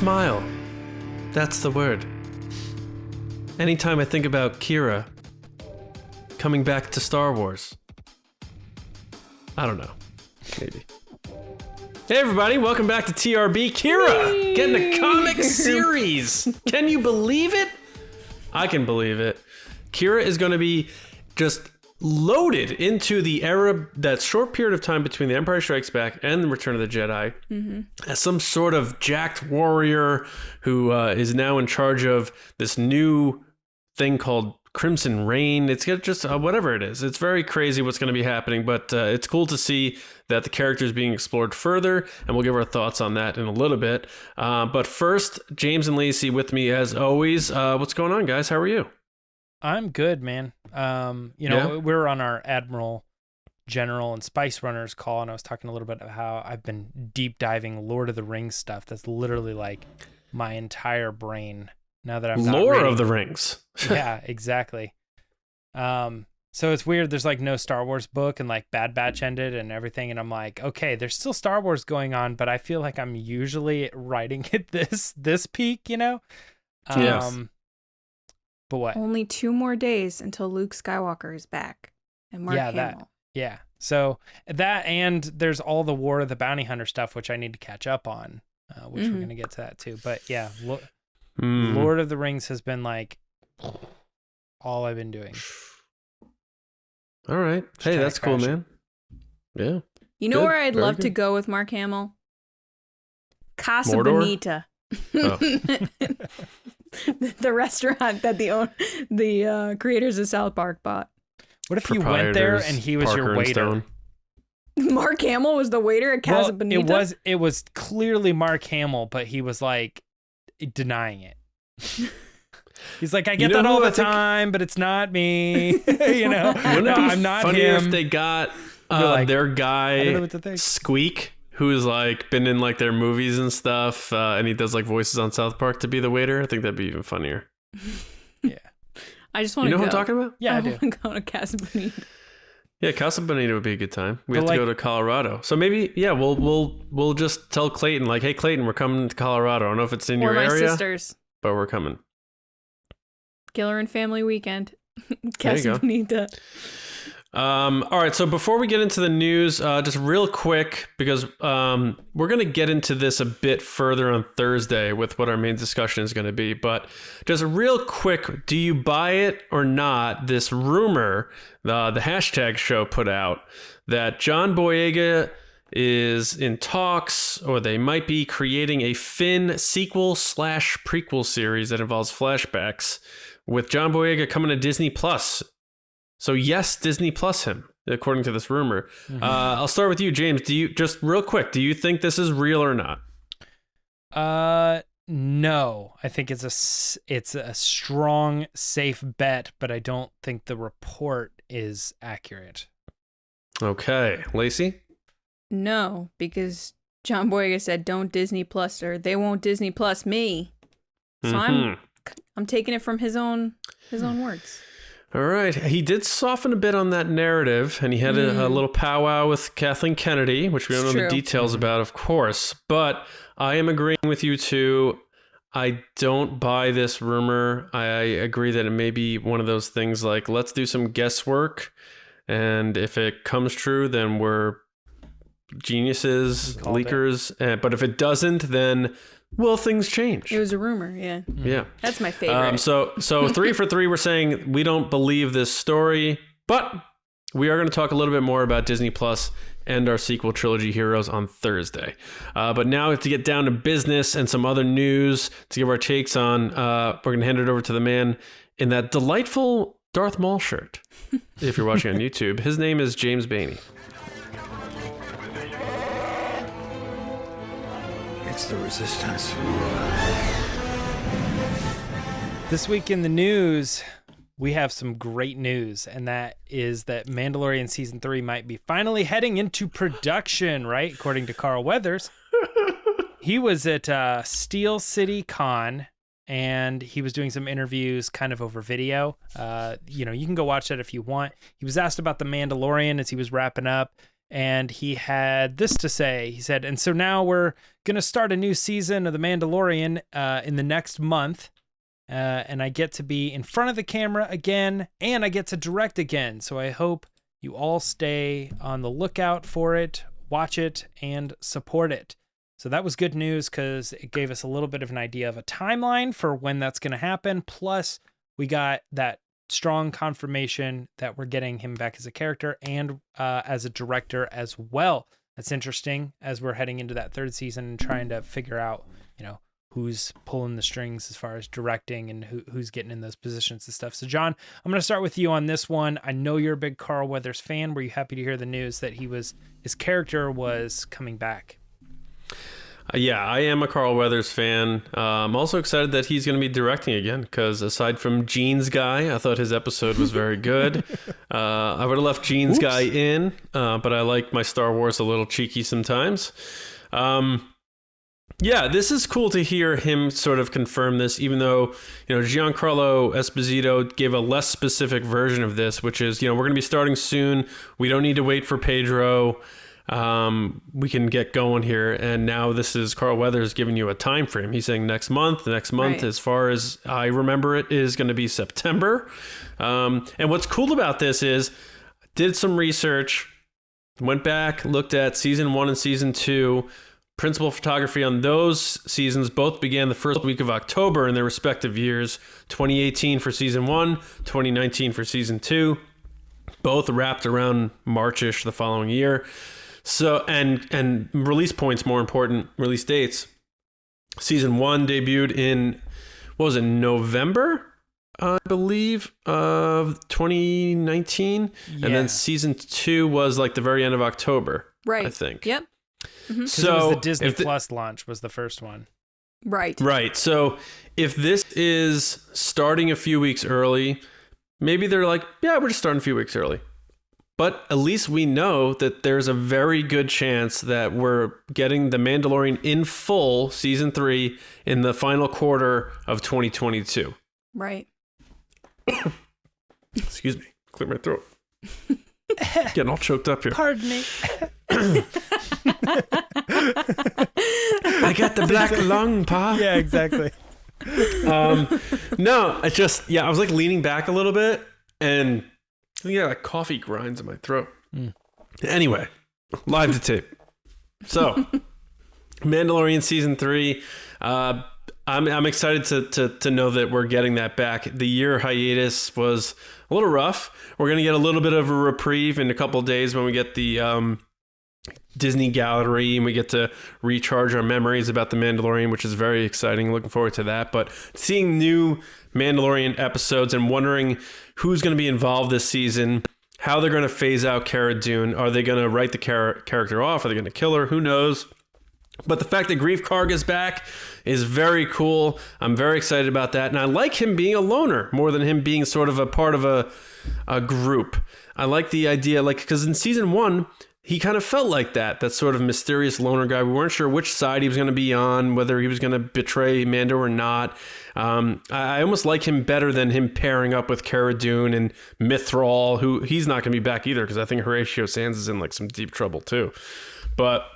smile. That's the word. Anytime I think about Qi'ra coming back to Star Wars. I don't know. Maybe. Hey everybody, welcome back to TRB. Qi'ra getting a comic series. Can you believe it? I can believe it. Qi'ra is going to be just loaded into the era, that short period of time between The Empire Strikes Back and The Return of the Jedi, as some sort of jacked warrior who is now in charge of this new thing called Crimson Reign. It's just whatever it is. It's very crazy what's going to be happening, but it's cool to see that the character is being explored further, and we'll give our thoughts on that in a little bit. But first, James and Lacey with me as always. What's going on, guys? How are you? I'm good, man. We're on our Admiral, General, and Spice Runners call, and I was talking a little bit about how I've been deep diving Lord of the Rings stuff. That's literally like my entire brain now that I'm not Lore reading. of the Rings. Yeah, exactly. So it's weird. There's like no Star Wars book, and like Bad Batch ended and everything, and I'm like, okay, there's still Star Wars going on, but I feel like I'm usually writing at this peak, you know? Yes. But what? Only 2 more days until Luke Skywalker is back. And Mark Hamill. So that, and there's all the War of the Bounty Hunter stuff, which I need to catch up on, which we're going to get to that too. But yeah, Lord of the Rings has been like all I've been doing. All right. Hey, that's cool, man. Yeah. You know where I'd love to go with Mark Hamill? Casa Mordor? Bonita. The restaurant that the creators of South Park bought. What if you went there and he was your waiter? Mark Hamill was the waiter at Casa Bonita? It was clearly Mark Hamill, but he was like denying it. He's like, I get that all the time, but it's not me. Wouldn't it be I'm not funnier him. if they got like, their I don't guy know what to think. Squeak, who's like been in like their movies and stuff, and he does like voices on South Park, to be the waiter? I think that'd be even funnier. Yeah. I just want to go. You know what I'm talking about? Yeah, I do. want to go to Casa Bonita. Yeah, Casa Bonita would be a good time. We have to go to Colorado. So maybe, yeah, we'll just tell Clayton, like, hey, Clayton, we're coming to Colorado. I don't know if it's in your area. Or my sisters. But we're coming. Gilleran family weekend. Casa Bonita. All right, so before we get into the news, just real quick, because we're going to get into this a bit further on Thursday with what our main discussion is going to be, but just real quick, do you buy it or not, this rumor the hashtag show put out that John Boyega is in talks, or they might be creating a Finn sequel/prequel series that involves flashbacks, with John Boyega coming to Disney Plus. So yes, Disney Plus him, according to this rumor. I'll start with you, James. Do you, just real quick, do you think this is real or not? No. I think it's a strong, safe bet, but I don't think the report is accurate. Okay, Lacey? No, because John Boyega said, "Don't Disney Plus her. They won't Disney Plus me." So I'm taking it from his own words. All right. He did soften a bit on that narrative, and he had a little powwow with Kathleen Kennedy, which we don't know the details about, of course. But I am agreeing with you too. I don't buy this rumor. I agree that it may be one of those things like, let's do some guesswork, and if it comes true, then we're geniuses, leakers. But if it doesn't, then will things change? It was a rumor, yeah. Yeah. That's my favorite. So 3 for 3, we're saying we don't believe this story, but we are going to talk a little bit more about Disney Plus and our sequel trilogy heroes on Thursday. But now to get down to business and some other news to give our takes on, we're going to hand it over to the man in that delightful Darth Maul shirt. If you're watching on YouTube, his name is James Baney. It's the Resistance. This week in the news, we have some great news, and that is that Mandalorian Season 3 might be finally heading into production, right? According to Carl Weathers. He was at Steel City Con, and he was doing some interviews kind of over video. You can go watch that if you want. He was asked about The Mandalorian as he was wrapping up, And he had this to say. He said, and so now we're going to start a new season of The Mandalorian in the next month. And I get to be in front of the camera again, and I get to direct again. So I hope you all stay on the lookout for it, watch it, and support it. So that was good news because it gave us a little bit of an idea of a timeline for when that's going to happen. Plus, we got that strong confirmation that we're getting him back as a character and as a director as well. That's interesting as we're heading into that third season and trying to figure out, who's pulling the strings as far as directing and who's getting in those positions and stuff. So, John, I'm going to start with you on this one. I know you're a big Carl Weathers fan. Were you happy to hear the news that his character was coming back? Yeah, I am a Carl Weathers fan. I'm also excited that he's going to be directing again because aside from Gene's Guy, I thought his episode was very good. I would have left Gene's Guy in, but I like my Star Wars a little cheeky sometimes. Yeah, this is cool to hear him sort of confirm this, even though, Giancarlo Esposito gave a less specific version of this, which is, we're going to be starting soon. We don't need to wait for Pedro. We can get going here. And now this is Carl Weathers giving you a time frame. He's saying next month, right. As far as I remember it, is going to be September. And what's cool about this is did some research, went back, looked at season 1 and season 2. Principal photography on those seasons both began the first week of October in their respective years. 2018 for season 1, 2019 for season 2. Both wrapped around March-ish the following year. So, and release points, more important, release dates. Season 1 debuted in, November, I believe, of 2019. Yeah. And then season 2 was like the very end of October, right? I think. Yep. Mm-hmm. So it was the Disney Plus launch was the first one. Right. So if this is starting a few weeks early, maybe they're like, yeah, we're just starting a few weeks early. But at least we know that there's a very good chance that we're getting The Mandalorian in full, season 3, in the final quarter of 2022. Right. Excuse me. Clear my throat. Getting all choked up here. Pardon me. I got the black lung, Pa. Yeah, exactly. No, I was like leaning back a little bit and like coffee grinds in my throat. Anyway, live to tape. So, Mandalorian season 3. I'm excited to know that we're getting that back. The year hiatus was a little rough. We're going to get a little bit of a reprieve in a couple of days when we get the Disney Gallery and we get to recharge our memories about The Mandalorian, which is very exciting. Looking forward to that. But seeing new Mandalorian episodes and wondering who's going to be involved this season, how they're going to phase out Cara Dune. Are they going to write the character off? Are they going to kill her? Who knows? But the fact that Grief Karg is back is very cool. I'm very excited about that. And I like him being a loner more than him being sort of a part of a group. I like the idea, because in season 1, he kind of felt like that sort of mysterious loner guy. We weren't sure which side he was going to be on, whether he was going to betray Mando or not. I almost like him better than him pairing up with Cara Dune and Mythrol, who he's not going to be back either, because I think Horatio Sands is in some deep trouble too. But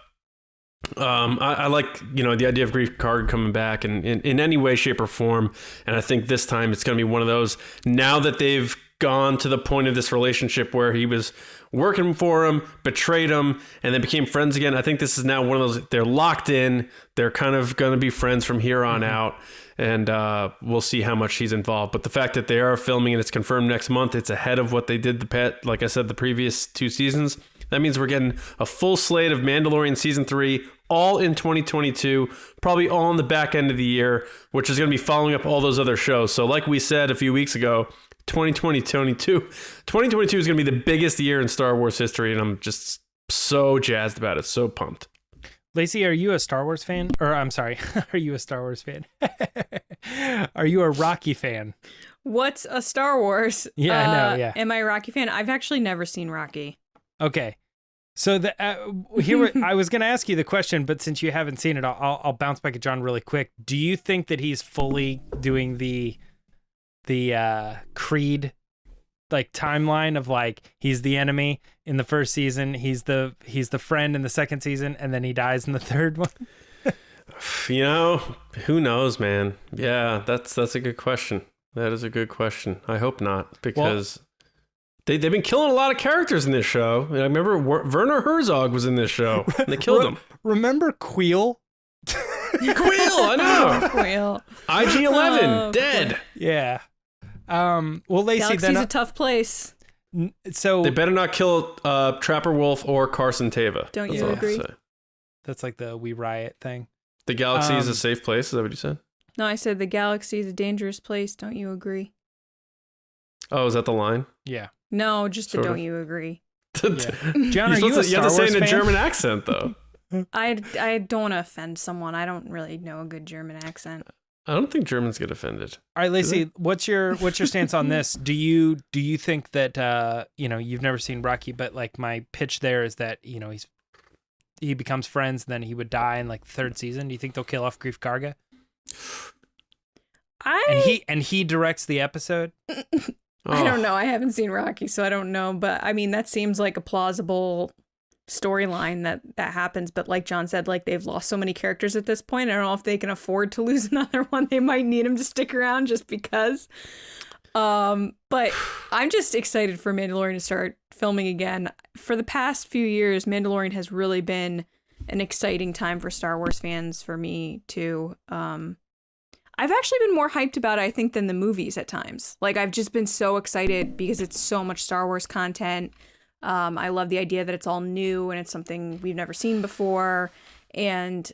I like, the idea of Grief Karg coming back in any way, shape, or form. And I think this time it's going to be one of those, now that they've gone to the point of this relationship where he was working for him, betrayed him, and then became friends again. I think this is now one of those, they're locked in. They're kind of going to be friends from here on out. And we'll see how much he's involved. But the fact that they are filming and it's confirmed next month, it's ahead of what they did like I said, the previous 2 seasons. That means we're getting a full slate of Mandalorian season 3, all in 2022, probably all in the back end of the year, which is going to be following up all those other shows. So like we said a few weeks ago, 2022 is going to be the biggest year in Star Wars history, and I'm just so jazzed about it, so pumped. Lacey, are you a Star Wars fan? Or I'm sorry, are you a Star Wars fan? Are you a Rocky fan? What's a Star Wars? Yeah, I know, yeah. Am I a Rocky fan? I've actually never seen Rocky. Okay. So here I was going to ask you the question, but since you haven't seen it, I'll bounce back at John really quick. Do you think that he's fully doing the Creed like timeline of like he's the enemy in the first season, he's the friend in the second season, and then he dies in the third one? You know, who knows, man? Yeah, that's a good question. That is a good question. I hope not, because they've been killing a lot of characters in this show. I remember Werner Herzog was in this show, and they killed him. Remember Queel? Queel, I know. Queel. IG-11, dead. Yeah. Well, Lacey, Galaxy's then a tough place. so They better not kill Trapper Wolf or Carson Teva. Don't That's you all I agree? have to say. that's like the We Riot thing. The galaxy is a safe place. Is that what you said? No, I said the galaxy is a dangerous place. Don't you agree? Oh, is that the line? Yeah. No, just Sort don't of. you agree? John, are you a You have Star to say Wars it in a fan? German accent, though. I don't want to offend someone. I don't really know a good German accent. I don't think Germans get offended. All right, Lacey, what's your stance on this? Do you think that you've never seen Rocky, but like my pitch there is that he becomes friends and then he would die in like the third season. Do you think they'll kill off Grief Karga? And he directs the episode? I don't know. I haven't seen Rocky, so I don't know. But I mean, that seems like a plausible storyline that happens. But like John said, like they've lost so many characters at this point. I don't know if they can afford to lose another one. They might need him to stick around just because. But I'm just excited for Mandalorian to start filming again. For the past few years, Mandalorian has really been an exciting time for Star Wars fans, for me too. I've actually been more hyped about it, I think, than the movies at times. Like, I've just been so excited because it's so much Star Wars content. I love the idea that it's all new and it's something we've never seen before. And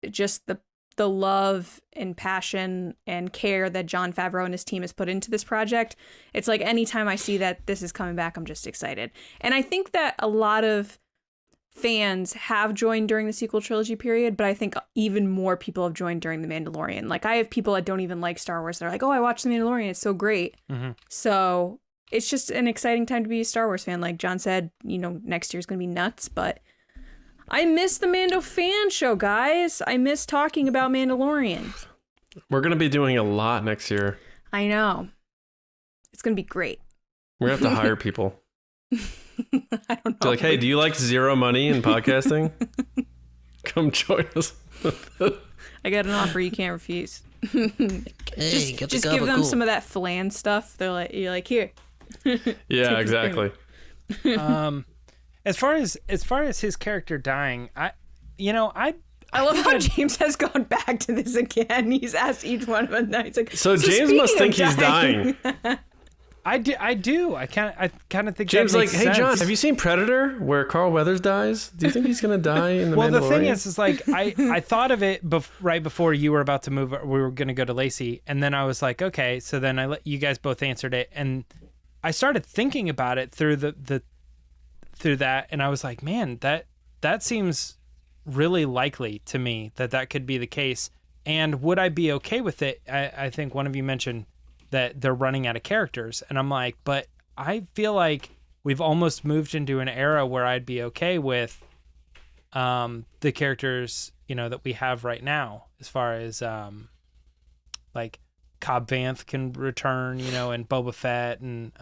just the love and passion and care that Jon Favreau and his team has put into this project. It's like anytime I see that this is coming back, I'm just excited. And I think that a lot of fans have joined during the sequel trilogy period, but I think even more people have joined during The Mandalorian. Like, I have people that don't even like Star Wars. They're like, oh, I watched The Mandalorian. It's so great. Mm-hmm. So it's just an exciting time to be a Star Wars fan. Like John said, next year's going to be nuts, but I miss the Mando fan show, guys. I miss talking about Mandalorian. We're going to be doing a lot next year. I know. It's going to be great. We're going to have to hire people. I don't know. They're like, hey, do you like zero money in podcasting? Come join us. I got an offer you can't refuse. Hey, just give them some of that flan stuff. You're like, here. Yeah, exactly. As far as his character dying, I love how James has gone back to this again. He's asked each one of them. He's like, So James must think he's dying. I do. I kind of think James that like, makes hey, sense. John, have you seen Predator where Carl Weathers dies? Do you think he's going to die in The Well, Mandalorian? the thing is like, I thought of it right before you were about to move. We were going to go to Lacey. And then I was like, okay. So then I let you guys both answered it. And I started thinking about it through through that. And I was like, man, that seems really likely to me that could be the case. And would I be okay with it? I think one of you mentioned that they're running out of characters. And I'm like, but I feel like we've almost moved into an era where I'd be okay with the characters, that we have right now, as far as like Cobb Vanth can return, and Boba Fett and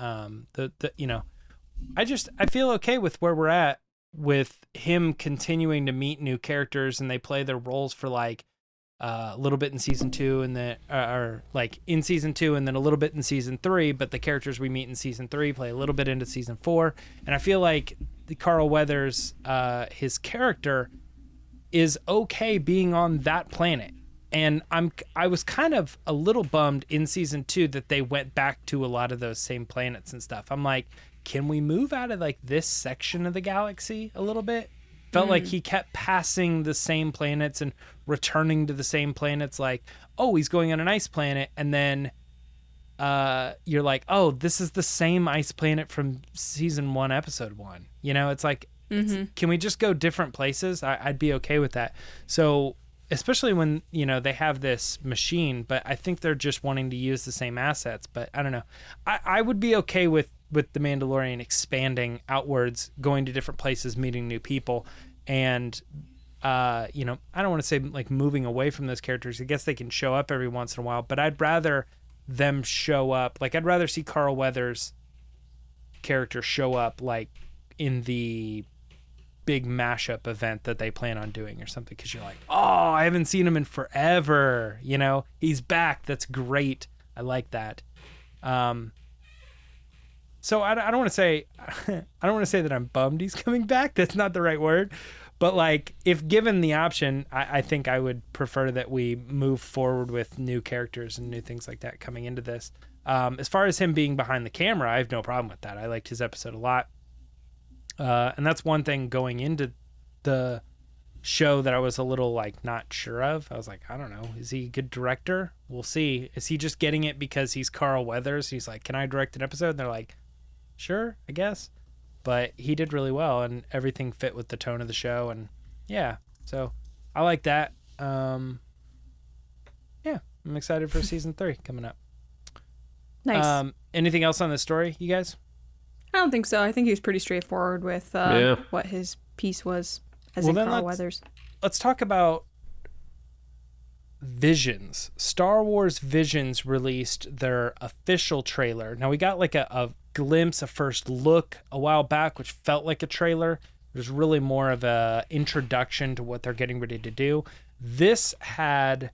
I feel okay with where we're at with him continuing to meet new characters and they play their roles for like a little bit in season 2 and then or like in season 2 and then a little bit in season 3, but the characters we meet in season 3 play a little bit into season 4. And I feel like the Carl Weathers, his character is okay being on that planet. And I was kind of a little bummed in season 2 that they went back to a lot of those same planets and stuff. I'm like, can we move out of like this section of the galaxy a little bit? Felt like he kept passing the same planets and returning to the same planets. Like, oh, he's going on an ice planet. And then you're like, oh, this is the same ice planet from season 1, episode 1. It's like, can we just go different places? I'd be okay with that. So especially when, they have this machine, but I think they're just wanting to use the same assets. But I don't know. I would be okay with The Mandalorian expanding outwards, going to different places, meeting new people. And, I don't want to say like moving away from those characters. I guess they can show up every once in a while, but I'd rather them show up. Like, I'd rather see Carl Weathers characters show up like in the big mashup event that they plan on doing or something, because you're like, oh, I haven't seen him in forever, you know, he's back. That's great. I like that. So I don't want to say that I'm bummed he's coming back. That's not the right word. But like, if given the option, I think I would prefer that we move forward with new characters and new things like that coming into this. As far as him being behind the camera, I have no problem with that. I liked his episode a lot. And that's one thing going into the show that I was a little like not sure of. I was like, I don't know. Is he a good director? We'll see. Is he just getting it because he's Carl Weathers? He's like, can I direct an episode? And they're like, sure, I guess. But he did really well, and everything fit with the tone of the show. And yeah, so I like that. Yeah, I'm excited for season 3 coming up. Nice. Anything else on the story, you guys? I don't think so. I think he was pretty straightforward with what his piece was as in Carl Weathers. Let's talk about Visions. Star Wars Visions released their official trailer. Now, we got like a glimpse, a first look a while back, which felt like a trailer. It was really more of a introduction to what they're getting ready to do. This had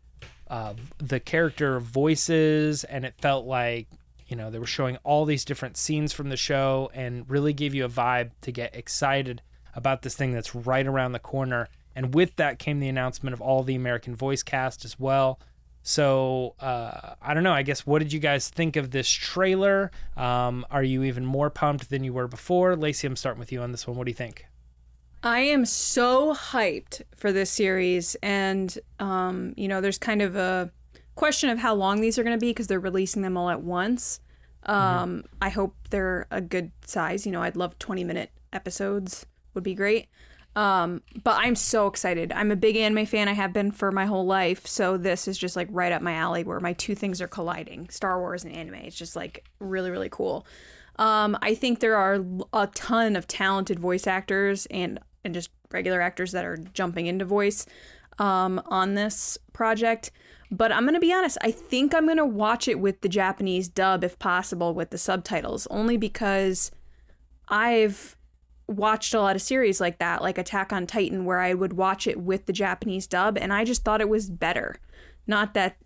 the character voices, and it felt like, you know, they were showing all these different scenes from the show and really gave you a vibe to get excited about this thing that's right around the corner. And with that came the announcement of all the American voice cast as well. So I don't know, I guess, what did you guys think of this trailer? Are you even more pumped than you were before? Lacey, I'm starting with you on this one. What do you think? I am so hyped for this series. And, you know, there's kind of a question of how long these are going to be because they're releasing them all at once. I hope they're a good size. You know, I'd love 20-minute episodes would be great. But I'm so excited. I'm a big anime fan. I have been for my whole life. So this is just like right up my alley where my two things are colliding, Star Wars and anime. It's just like really, really cool. I think there are a ton of talented voice actors and just regular actors that are jumping into voice on this project. But I'm going to be honest, I think I'm going to watch it with the Japanese dub if possible with the subtitles, only because I've watched a lot of series like that, like Attack on Titan, where I would watch it with the Japanese dub and I just thought it was better. Not that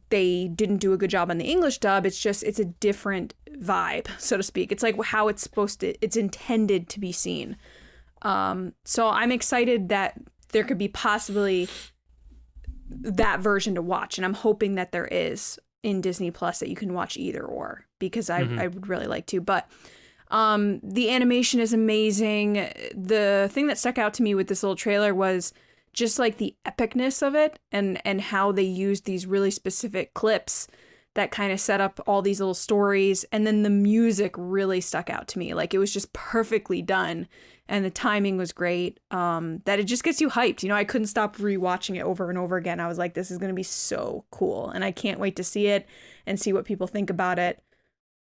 they didn't do a good job on the English dub, it's just, it's a different vibe, so to speak. It's like how it's it's intended to be seen. So I'm excited that there could be possibly that version to watch, and I'm hoping that there is in Disney Plus that you can watch either or, because I would really like to. But the animation is amazing. The thing that stuck out to me with this little trailer was just like the epicness of it, and how they used these really specific clips that kind of set up all these little stories. And then the music really stuck out to me. Like, it was just perfectly done. And the timing was great. That it just gets you hyped. You know, I couldn't stop rewatching it over and over again. I was like, this is going to be so cool. And I can't wait to see it and see what people think about it.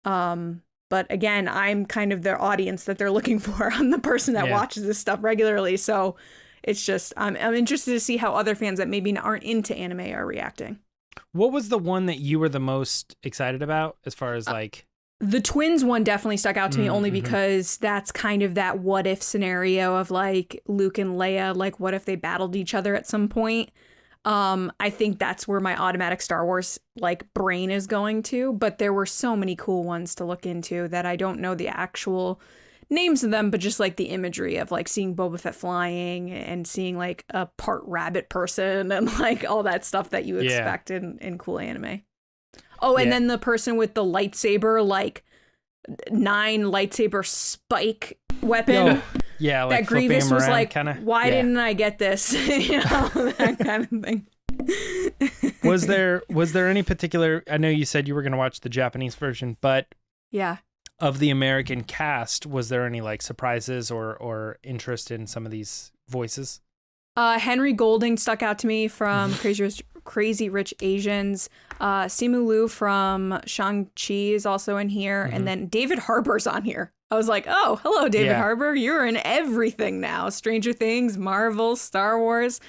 But again, I'm kind of their audience that they're looking for. I'm the person that watches this stuff regularly. So it's just, I'm interested to see how other fans that maybe aren't into anime are reacting. What was the one that you were the most excited about as far as like... The twins one definitely stuck out to me only because that's kind of that what if scenario of like Luke and Leia, like what if they battled each other at some point? I think that's where my automatic Star Wars like brain is going to, but there were so many cool ones to look into that I don't know the actual names of them, but just like the imagery of like seeing Boba Fett flying and seeing like a part rabbit person and like all that stuff that you expect in cool anime. Oh, and then the person with the lightsaber, like 9 lightsaber spike weapon. Oh, yeah, like that Grievous was like, kinda. Why didn't I get this? You know, that kind of thing. Was there any particular? I know you said you were going to watch the Japanese version, but yeah, of the American cast, was there any like surprises or interest in some of these voices? Henry Golding stuck out to me from Crazy Rich Asians. Simu Liu from Shang-Chi is also in here. And then David Harbour's on here. I was like, oh, hello, David Harbour. You're in everything now. Stranger Things, Marvel, Star Wars.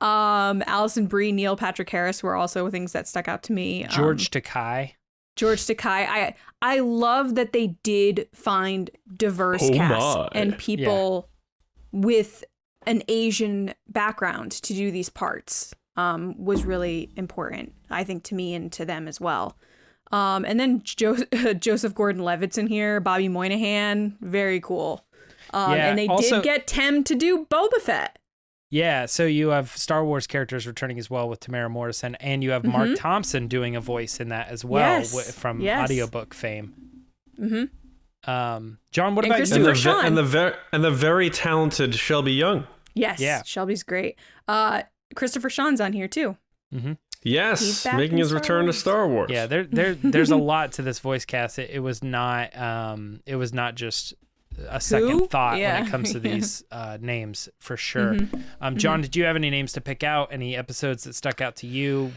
Alison Brie, Neil Patrick Harris were also things that stuck out to me. George Takei. George Takei. I love that they did find diverse cast and people with an Asian background to do these parts. Was really important, I think, to me and to them as well. And then Joseph Gordon-Levitt's in here, Bobby Moynihan, very cool. And they did get Tem to do Boba Fett. Yeah, so you have Star Wars characters returning as well with Tamara Morrison, and you have Mark Thompson doing a voice in that as well from audiobook fame. John, what about you? And the very talented Shelby Young. Yes, yeah. Shelby's great. Christopher Sean's on here too. Yes, making his return to Star Wars. Yeah, there's a lot to this voice cast. It was not just a second thought when it comes to these names, for sure. John, did you have any names to pick out? Any episodes that stuck out to you?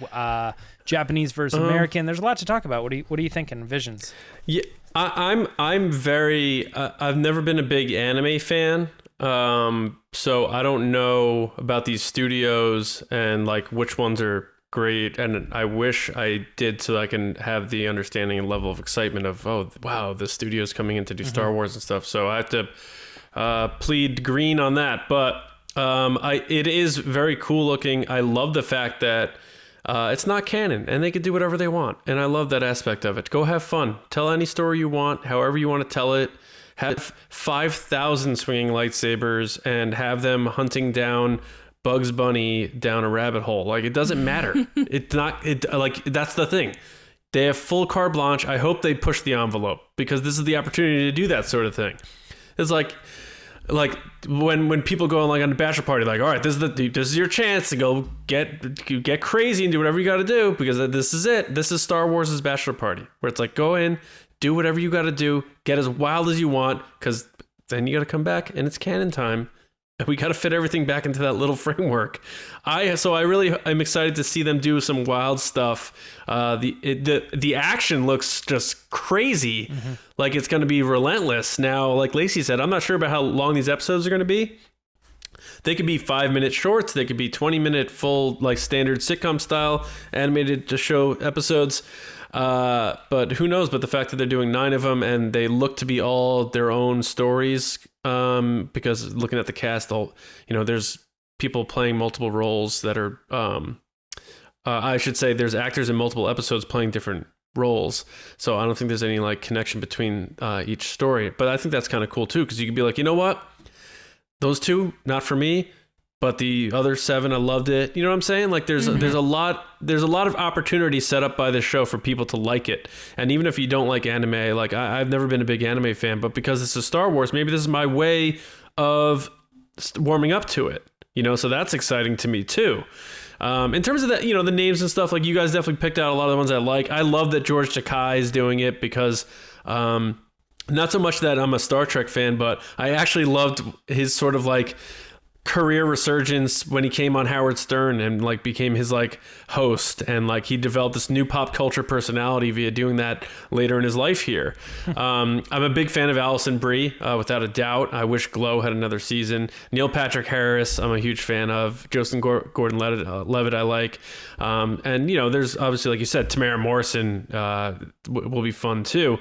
Japanese versus American. There's a lot to talk about. What are you thinking? Visions? Yeah, I'm very. I've never been a big anime fan. So I don't know about these studios and like which ones are great, and I wish I did so I can have the understanding and level of excitement of, oh wow, the studio's coming in to do Star Wars and stuff. So I have to plead green on that, but it is very cool looking. I love the fact that it's not canon and they can do whatever they want, and I love that aspect of it. Go have fun, tell any story you want, however you want to tell it. Have 5,000 swinging lightsabers and have them hunting down Bugs Bunny down a rabbit hole. Like, it doesn't matter. That's the thing. They have full carte blanche. I hope they push the envelope, because this is the opportunity to do that sort of thing. It's like when people go on a bachelor party, like, all right, this is your chance to go get crazy and do whatever you got to do, because this is it. This is Star Wars' bachelor party, where it's like, go in, do whatever you got to do, get as wild as you want, because then you got to come back and it's canon time. We got to fit everything back into that little framework. I'm excited to see them do some wild stuff. The action looks just crazy, like it's going to be relentless. Now, like Lacey said, I'm not sure about how long these episodes are going to be. They could be 5-minute shorts. They could be 20-minute full, like standard sitcom style animated to show episodes. But who knows? But the fact that they're doing 9 of them and they look to be all their own stories. Because looking at the cast, there's people playing multiple roles that are, I should say there's actors in multiple episodes playing different roles. So I don't think there's any like connection between, each story, but I think that's kind of cool too. 'Cause you could be like, you know what? Those 2, not for me, but the other 7, I loved it. You know what I'm saying? Like there's a lot of opportunity set up by this show for people to like it. And even if you don't like anime, like I've never been a big anime fan, but because this is Star Wars, maybe this is my way of warming up to it, so that's exciting to me too. In terms of that, the names and stuff, like you guys definitely picked out a lot of the ones I like. I love that George Takei is doing it because, not so much that I'm a Star Trek fan, but I actually loved his sort of like career resurgence when he came on Howard Stern and like became his like host, and like he developed this new pop culture personality via doing that later in his life here. I'm a big fan of Alison Brie, without a doubt. I wish Glow had another season. Neil Patrick Harris, I'm a huge fan of. Joseph Gordon-Levitt, I like. And there's obviously, like you said, Tamara Morrison will be fun too.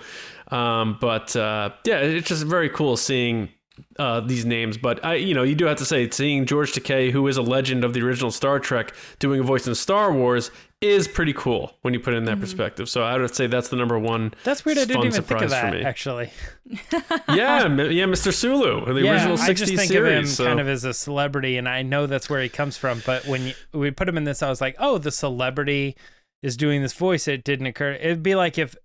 But it's just very cool seeing these names, but you do have to say, seeing George Takei, who is a legend of the original Star Trek, doing a voice in Star Wars is pretty cool when you put it in that perspective. So I would say that's the number one. That's weird. I didn't even think of that, actually. yeah, Mr. Sulu, the original 60s I just think series, of him kind of as a celebrity, and I know that's where he comes from. But when we put him in this, I was like, oh, the celebrity is doing this voice. It didn't occur. It'd be like if.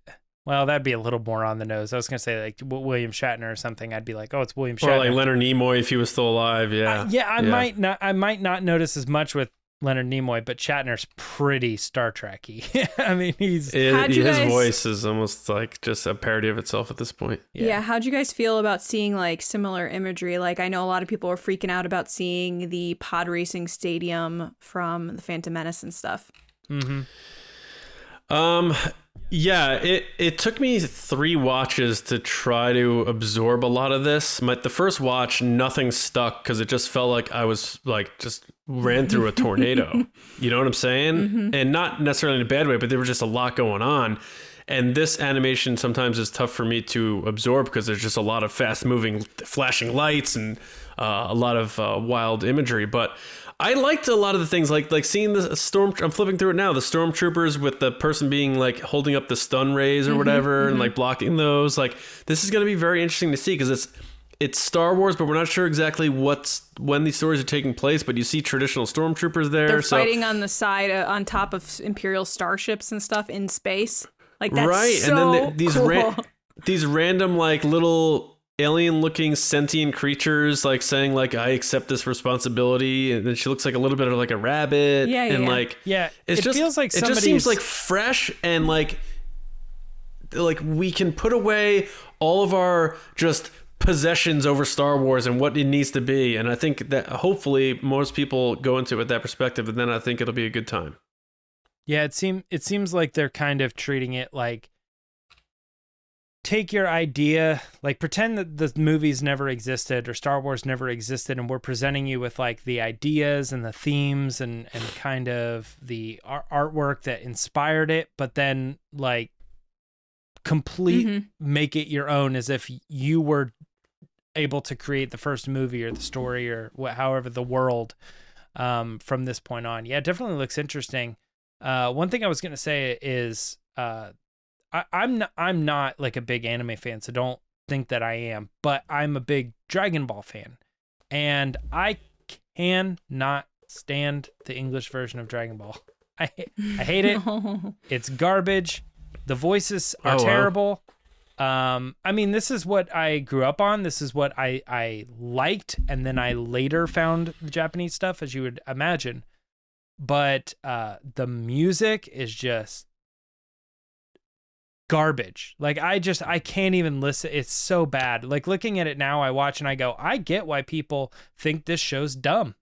Well, that'd be a little more on the nose. I was going to say like William Shatner or something. I'd be like, oh, it's William Shatner. Or like Leonard Nimoy if he was still alive. Yeah. I might not notice as much with Leonard Nimoy, but Shatner's pretty Star Trek-y. I mean, his voice is almost like just a parody of itself at this point. Yeah. How'd you guys feel about seeing like similar imagery? Like I know a lot of people were freaking out about seeing the pod racing stadium from the Phantom Menace and stuff. Yeah, it took me 3 watches to try to absorb a lot of this. The first watch, nothing stuck because it just felt like I was like just ran through a tornado. You know what I'm saying? And not necessarily in a bad way, but there was just a lot going on. And this animation sometimes is tough for me to absorb because there's just a lot of fast moving, flashing lights and a lot of wild imagery. But I liked a lot of the things, like seeing the storm. I'm flipping through it now. The stormtroopers with the person being like holding up the stun rays or whatever, and like blocking those. Like, this is going to be very interesting to see because it's Star Wars, but we're not sure exactly when these stories are taking place. But you see traditional stormtroopers there. They're fighting on the side, on top of Imperial starships and stuff in space. Like, that's right, so and then these cool. these random like little alien-looking sentient creatures like saying like I accept this responsibility, and then she looks like a little bit of like a rabbit, like it feels like it just seems like fresh and like we can put away all of our just possessions over Star Wars and what it needs to be, and I think that hopefully most people go into it with that perspective, and then I think it'll be a good time. Yeah, it seems like they're kind of treating it like, take your idea, like pretend that the movies never existed or Star Wars never existed, and we're presenting you with like the ideas and the themes and kind of the artwork that inspired it, but then like make it your own as if you were able to create the first movie or the story or however the world from this point on. Yeah, it definitely looks interesting. One thing I was going to say is I'm not like a big anime fan, so don't think that I am, but I'm a big Dragon Ball fan, and I cannot stand the English version of Dragon Ball. I hate it. It's garbage. The voices are terrible. I mean, this is what I grew up on. This is what I liked, and then I later found the Japanese stuff, as you would imagine. But the music is just garbage. Like, I can't even listen. It's so bad. Like, looking at it now, I watch and I go, I get why people think this show's dumb.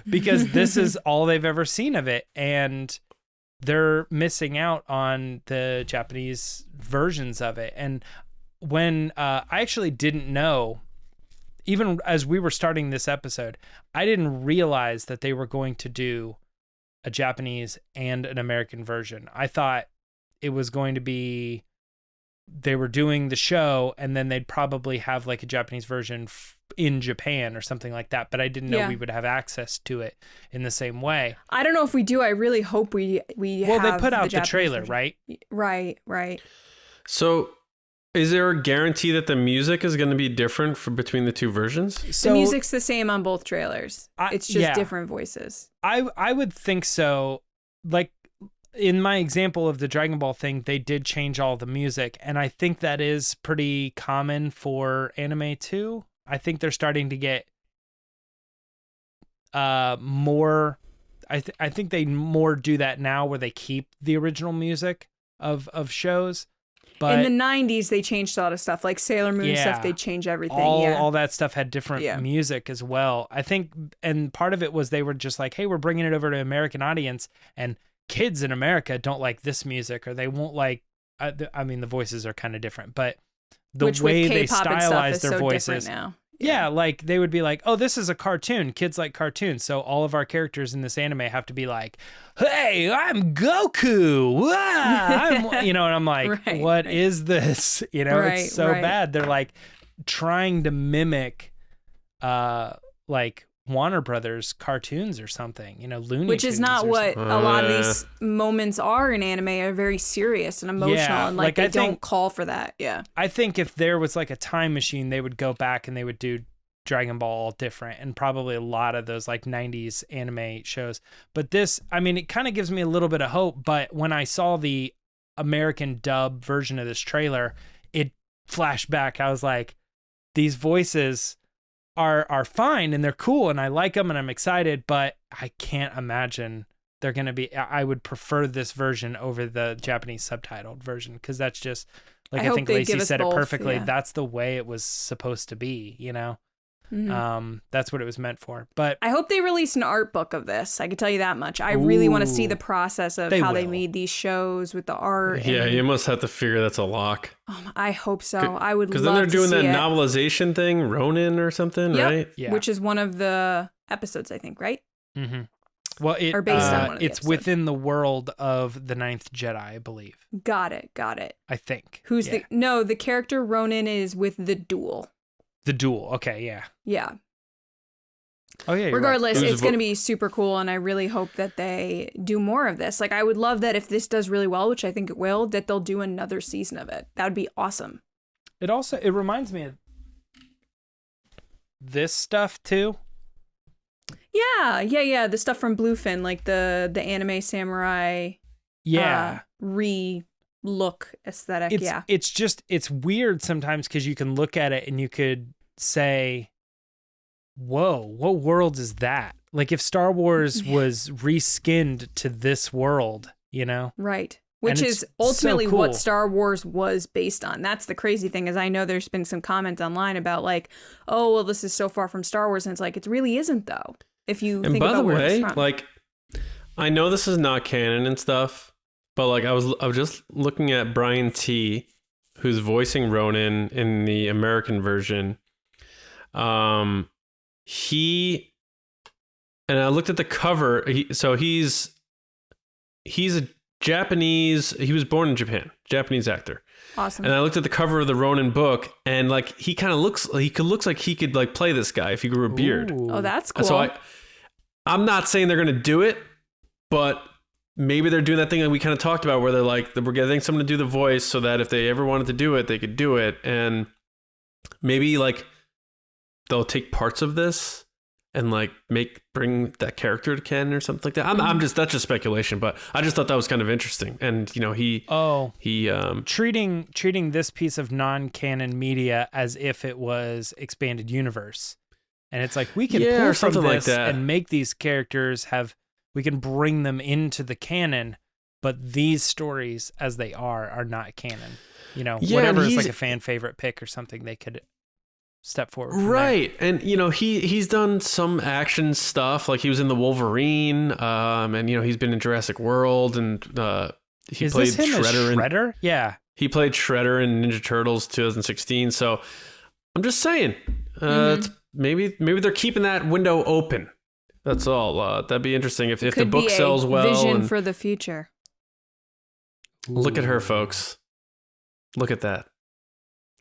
Because this is all they've ever seen of it, and they're missing out on the Japanese versions of it. And when I actually didn't know, even as we were starting this episode, I didn't realize that they were going to do a Japanese and an American version. I thought it was going to be, they were doing the show and then they'd probably have like a Japanese version in Japan or something like that. But I didn't know we would have access to it in the same way. I don't know if we do. I really hope we well, have they put out the Japanese trailer, version. right? Right. So is there a guarantee that the music is going to be different between the two versions? So, the music's the same on both trailers. It's just different voices. I would think so. Like, in my example of the Dragon Ball thing, they did change all the music, and I think that is pretty common for anime too. I think they're starting to get more. I think they more do that now, where they keep the original music of shows. But in the 90s, they changed a lot of stuff, like Sailor Moon stuff. They changed everything. All that stuff had different music as well. I think, and part of it was they were just like, hey, we're bringing it over to American audience, and kids in America don't like this music, or they won't like, I mean, the voices are kind of different, but the way they stylize their voices now. Yeah, like they would be like, oh, this is a cartoon. Kids like cartoons. So all of our characters in this anime have to be like, hey, I'm Goku. And I'm like, what is this? It's so bad. They're like trying to mimic like Warner Brothers cartoons or something, Looney Which is not what a lot of these moments are in anime. Are very serious and emotional, and like they don't call for that. Yeah, I think if there was like a time machine, they would go back and they would do Dragon Ball different, and probably a lot of those like 90s anime shows. But this, I mean, it kind of gives me a little bit of hope. But when I saw the American dub version of this trailer, it flashed back. I was like, these voices are fine and they're cool and I like them and I'm excited, but I can't imagine they're going to be, I would prefer this version over the Japanese subtitled version, because that's just, like I think Lacey said it perfectly. Yeah. That's the way it was supposed to be, Mm-hmm. That's what it was meant for. But I hope they release an art book of this. I can tell you that much. I really want to see the process of how they made these shows with the art. Yeah, you must have to figure that's a lock. I hope so. I would love to see it. Because then they're doing that novelization thing, Ronin or something, right? Yeah. Which is one of the episodes, I think, right? Mm-hmm. Well, Or based on one of the it's episodes. within the world of the Ninth Jedi, I believe. Got it. I think. Who's Yeah. the character Ronan is with the duel. The duel? Okay, yeah. Yeah. Oh yeah. You're right. Regardless, Who's it's going to be super cool, and I really hope that they do more of this. Like, I would love that if this does really well, which I think it will, that they'll do another season of it. That would be awesome. It reminds me of this stuff too. Yeah. The stuff from Bluefin, like the anime samurai. Yeah. Re-look aesthetic. It's weird sometimes because you can look at it and you could say, whoa, what world is that? Like if Star Wars was reskinned to this world, you know? Right. Which And is it's ultimately so cool. what Star Wars was based on. That's the crazy thing, is I know there's been some comments online about like, oh, well, this is so far from Star Wars. And it's like, it really isn't, though. If you And think by about the where way, it's from. like, I know this is not canon and stuff, but like I was just looking at Brian T, who's voicing Ronan in the American version. He and I looked at the cover. He's a Japanese. He was born in Japan, Japanese actor. Awesome. And I looked at the cover of the Ronin book, and like he kind of looks like he could like play this guy if he grew a beard. Ooh. Oh, that's cool. So I'm not saying they're gonna do it, but maybe they're doing that thing that we kind of talked about, where they're like we're getting someone to do the voice, so that if they ever wanted to do it, they could do it, and maybe like they'll take parts of this and like bring that character to Ken or something like that. That's just speculation, but I just thought that was kind of interesting. And you know, he treating this piece of non-canon media as if it was expanded universe, and it's like we can pull or from something like this that. and make these characters we can bring them into the canon, but these stories as they are not canon. You know, whatever is like a fan favorite pick or something, they could step forward from right. And you know, he's done some action stuff, like he was in the Wolverine, and you know, he's been in Jurassic World, and he played Shredder. Yeah, he played Shredder in Ninja Turtles 2016. So I'm just saying, it's maybe they're keeping that window open. That's all. That'd be interesting if the book sells well. Vision for the future. Look at her, folks. Look at that.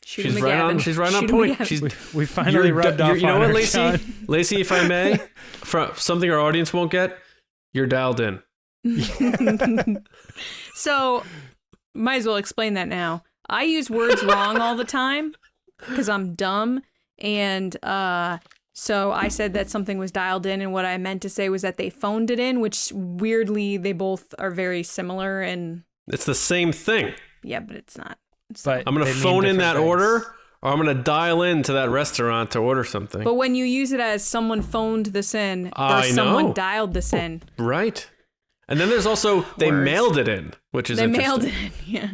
Shoot She's right on. She's right on point. We finally rubbed off. You know on what, her, Lacey? Sean. Lacey, if I may, from something our audience won't get, you're dialed in. So, might as well explain that now. I use words wrong all the time because I'm dumb, and so I said that something was dialed in, and what I meant to say was that they phoned it in, which weirdly they both are very similar, and it's the same thing. Yeah, but it's not. But I'm gonna phone in that order, or I'm gonna dial into that restaurant to order something. But when you use it as someone phoned this in, or someone dialed this in, right? And then there's also they mailed it in, which is mailed it in. Yeah.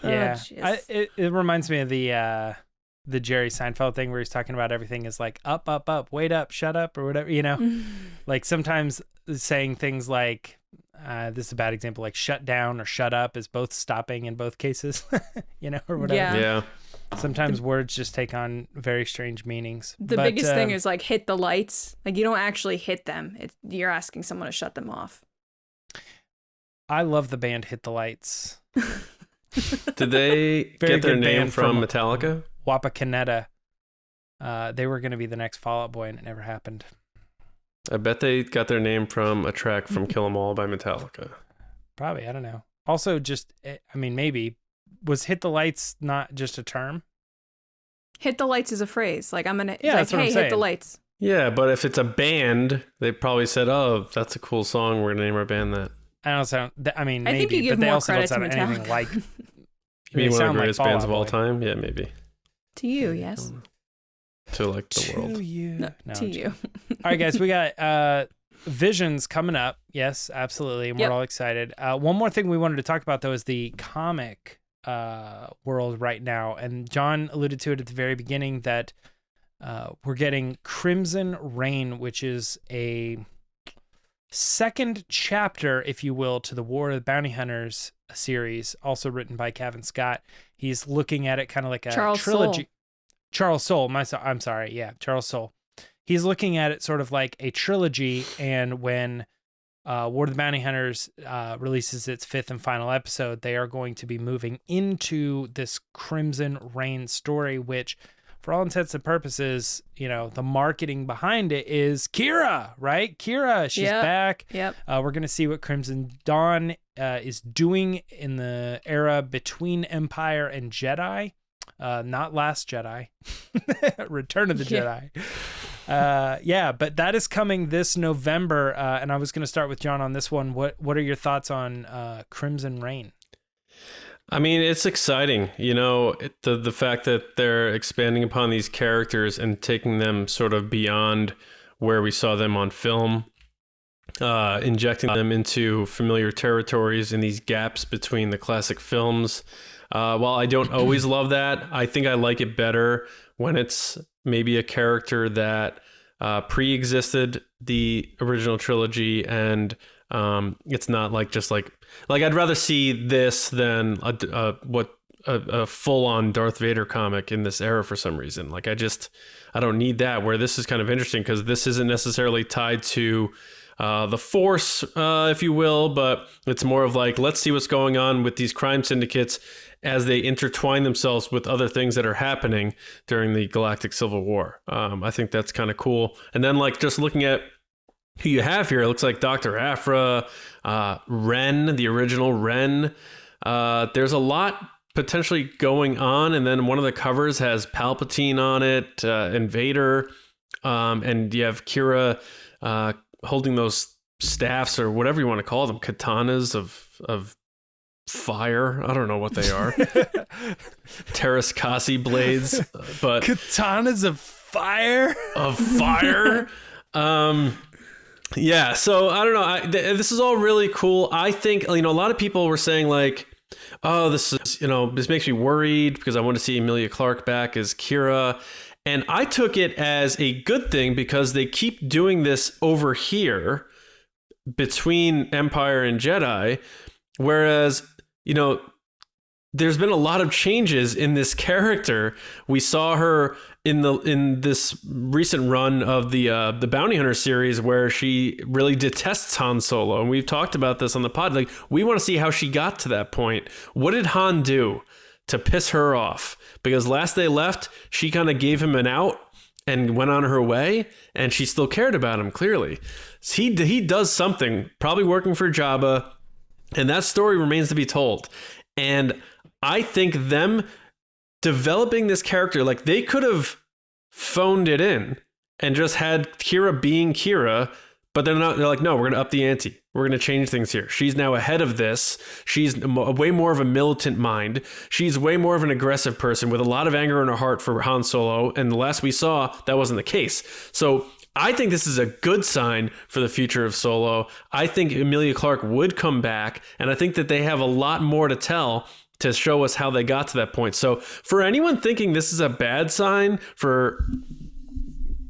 Yeah, Oh, it reminds me of the Jerry Seinfeld thing where he's talking about everything is like up, up, up, wait up, shut up, or whatever. You know, like sometimes saying things like. This is a bad example, like shut down or shut up is both stopping in both cases, you know, or whatever. Yeah. Sometimes words just take on very strange meanings. The biggest thing is like hit the lights. Like you don't actually hit them. You're asking someone to shut them off. I love the band Hit the Lights. Did they get their name band from Metallica? Wapakoneta. They were going to be the next Fall Out Boy, and it never happened. I bet they got their name from a track from Kill 'Em All by Metallica. Probably, I don't know. Also, maybe was "hit the lights" not just a term? Hit the lights is a phrase. Like I'm gonna. Yeah, it's like, hey, hit the lights. Yeah, but if it's a band, they probably said, "Oh, that's a cool song. We're gonna name our band that." I think maybe, you give but they more also don't credit to sound anything Metallica. like. You mean one of the greatest Fall bands Out of all Boy. time? Yeah, maybe. To you, yes. To like the world. To you. No, to you. All right, guys, we got Visions coming up. Yes, absolutely. And we're all excited. One more thing we wanted to talk about, though, is the comic world right now. And John alluded to it at the very beginning that we're getting Crimson Reign, which is a second chapter, if you will, to the War of the Bounty Hunters series, also written by Kevin Scott. He's looking at it kind of like a trilogy. Charles Soule. I'm sorry. Yeah, Charles Soule. he's looking at it sort of like a trilogy. And when War of the Bounty Hunters releases its 5th and final episode, they are going to be moving into this Crimson Reign story, which, for all intents and purposes, you know, the marketing behind it is Qi'ra, right? Qi'ra, she's back. Yep. We're going to see what Crimson Dawn is doing in the era between Empire and Jedi. Not Last Jedi, Return of the Jedi. But that is coming this November. And I was going to start with John on this one. What are your thoughts on Crimson Reign? I mean, it's exciting, you know, the fact that they're expanding upon these characters and taking them sort of beyond where we saw them on film, injecting them into familiar territories in these gaps between the classic films. While I don't always love that, I think I like it better when it's maybe a character that pre-existed the original trilogy, and it's not like just like I'd rather see this than a full-on Darth Vader comic in this era for some reason. Like I don't need that, where this is kind of interesting because this isn't necessarily tied to the Force, if you will, but it's more of like, let's see what's going on with these crime syndicates as they intertwine themselves with other things that are happening during the Galactic Civil War. I think that's kind of cool. And then like just looking at who you have here, it looks like Dr. Aphra, Ren, the original Ren. There's a lot potentially going on. And then one of the covers has Palpatine on it, and Vader. And you have Qi'ra holding those staffs, or whatever you want to call them, katanas of fire. I don't know what they are. Terraskasi blades, but katanas of fire. Yeah, so I don't know. This is all really cool. I think, you know, a lot of people were saying like, oh, this is, you know, this makes me worried because I want to see Emilia Clarke back as Qi'ra. And I took it as a good thing because they keep doing this over here between Empire and Jedi. Whereas, you know, there's been a lot of changes in this character. We saw her in this recent run of the Bounty Hunter series where she really detests Han Solo, and we've talked about this on the pod. Like, we want to see how she got to that point. What did Han do to piss her off? Because last they left, she kind of gave him an out and went on her way, and she still cared about him, clearly. He does something, probably working for Jabba, and that story remains to be told. And I think them developing this character, like, they could have phoned it in and just had Qi'ra being Qi'ra, but they're not. They're like, no, we're going to up the ante. We're going to change things here. She's now ahead of this. She's way more of a militant mind. She's way more of an aggressive person with a lot of anger in her heart for Han Solo. And the last we saw, that wasn't the case. So I think this is a good sign for the future of Solo. I think Emilia Clarke would come back, and I think that they have a lot more to tell to show us how they got to that point. So for anyone thinking this is a bad sign for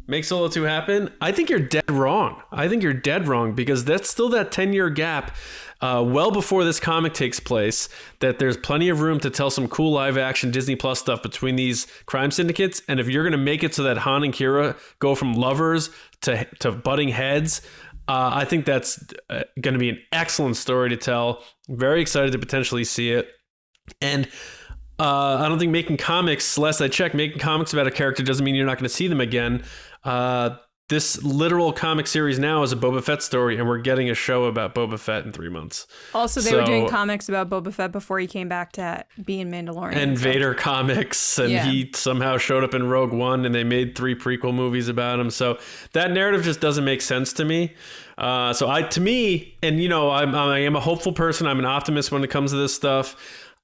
Make Solo 2 happen, I think you're dead wrong. I think you're dead wrong, because that's still that 10-year gap, well before this comic takes place, that there's plenty of room to tell some cool live action Disney Plus stuff between these crime syndicates. And if you're going to make it so that Han and Qi'ra go from lovers to butting heads, I think that's going to be an excellent story to tell. Very excited to potentially see it. And I don't think making comics, last I checked, making comics about a character doesn't mean you're not going to see them again. This literal comic series now is a Boba Fett story, and we're getting a show about Boba Fett in 3 months. Also, they were doing comics about Boba Fett before he came back to be in Mandalorian. And Vader comics, and he somehow showed up in Rogue One, and they made 3 prequel movies about him. So that narrative just doesn't make sense to me. To me, and you know, I am a hopeful person. I'm an optimist when it comes to this stuff.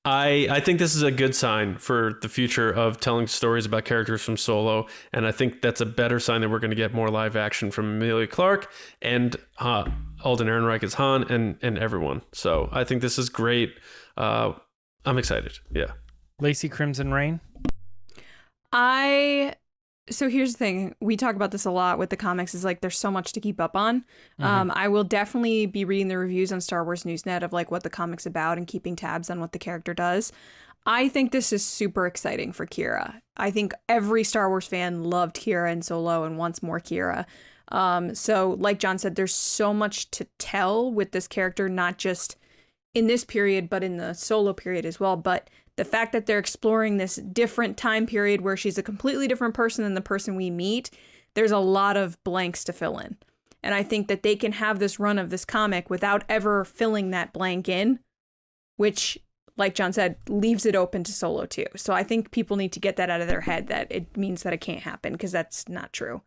I think this is a good sign for the future of telling stories about characters from Solo, and I think that's a better sign that we're going to get more live action from Emilia Clarke and Alden Ehrenreich as Han and everyone. So I think this is great. I'm excited. Yeah. Lacey, Crimson Reign. So here's the thing. We talk about this a lot with the comics, is like there's so much to keep up on. I will definitely be reading the reviews on Star Wars Newsnet of like what the comic's about and keeping tabs on what the character does. I think this is super exciting for Qi'ra. I think every Star Wars fan loved Qi'ra in Solo and wants more Qi'ra. So like John said, there's so much to tell with this character, not just in this period, but in the Solo period as well. But the fact that they're exploring this different time period where she's a completely different person than the person we meet, there's a lot of blanks to fill in. And I think that they can have this run of this comic without ever filling that blank in, which, like John said, leaves it open to Solo too. So I think people need to get that out of their head, that it means that it can't happen, because that's not true.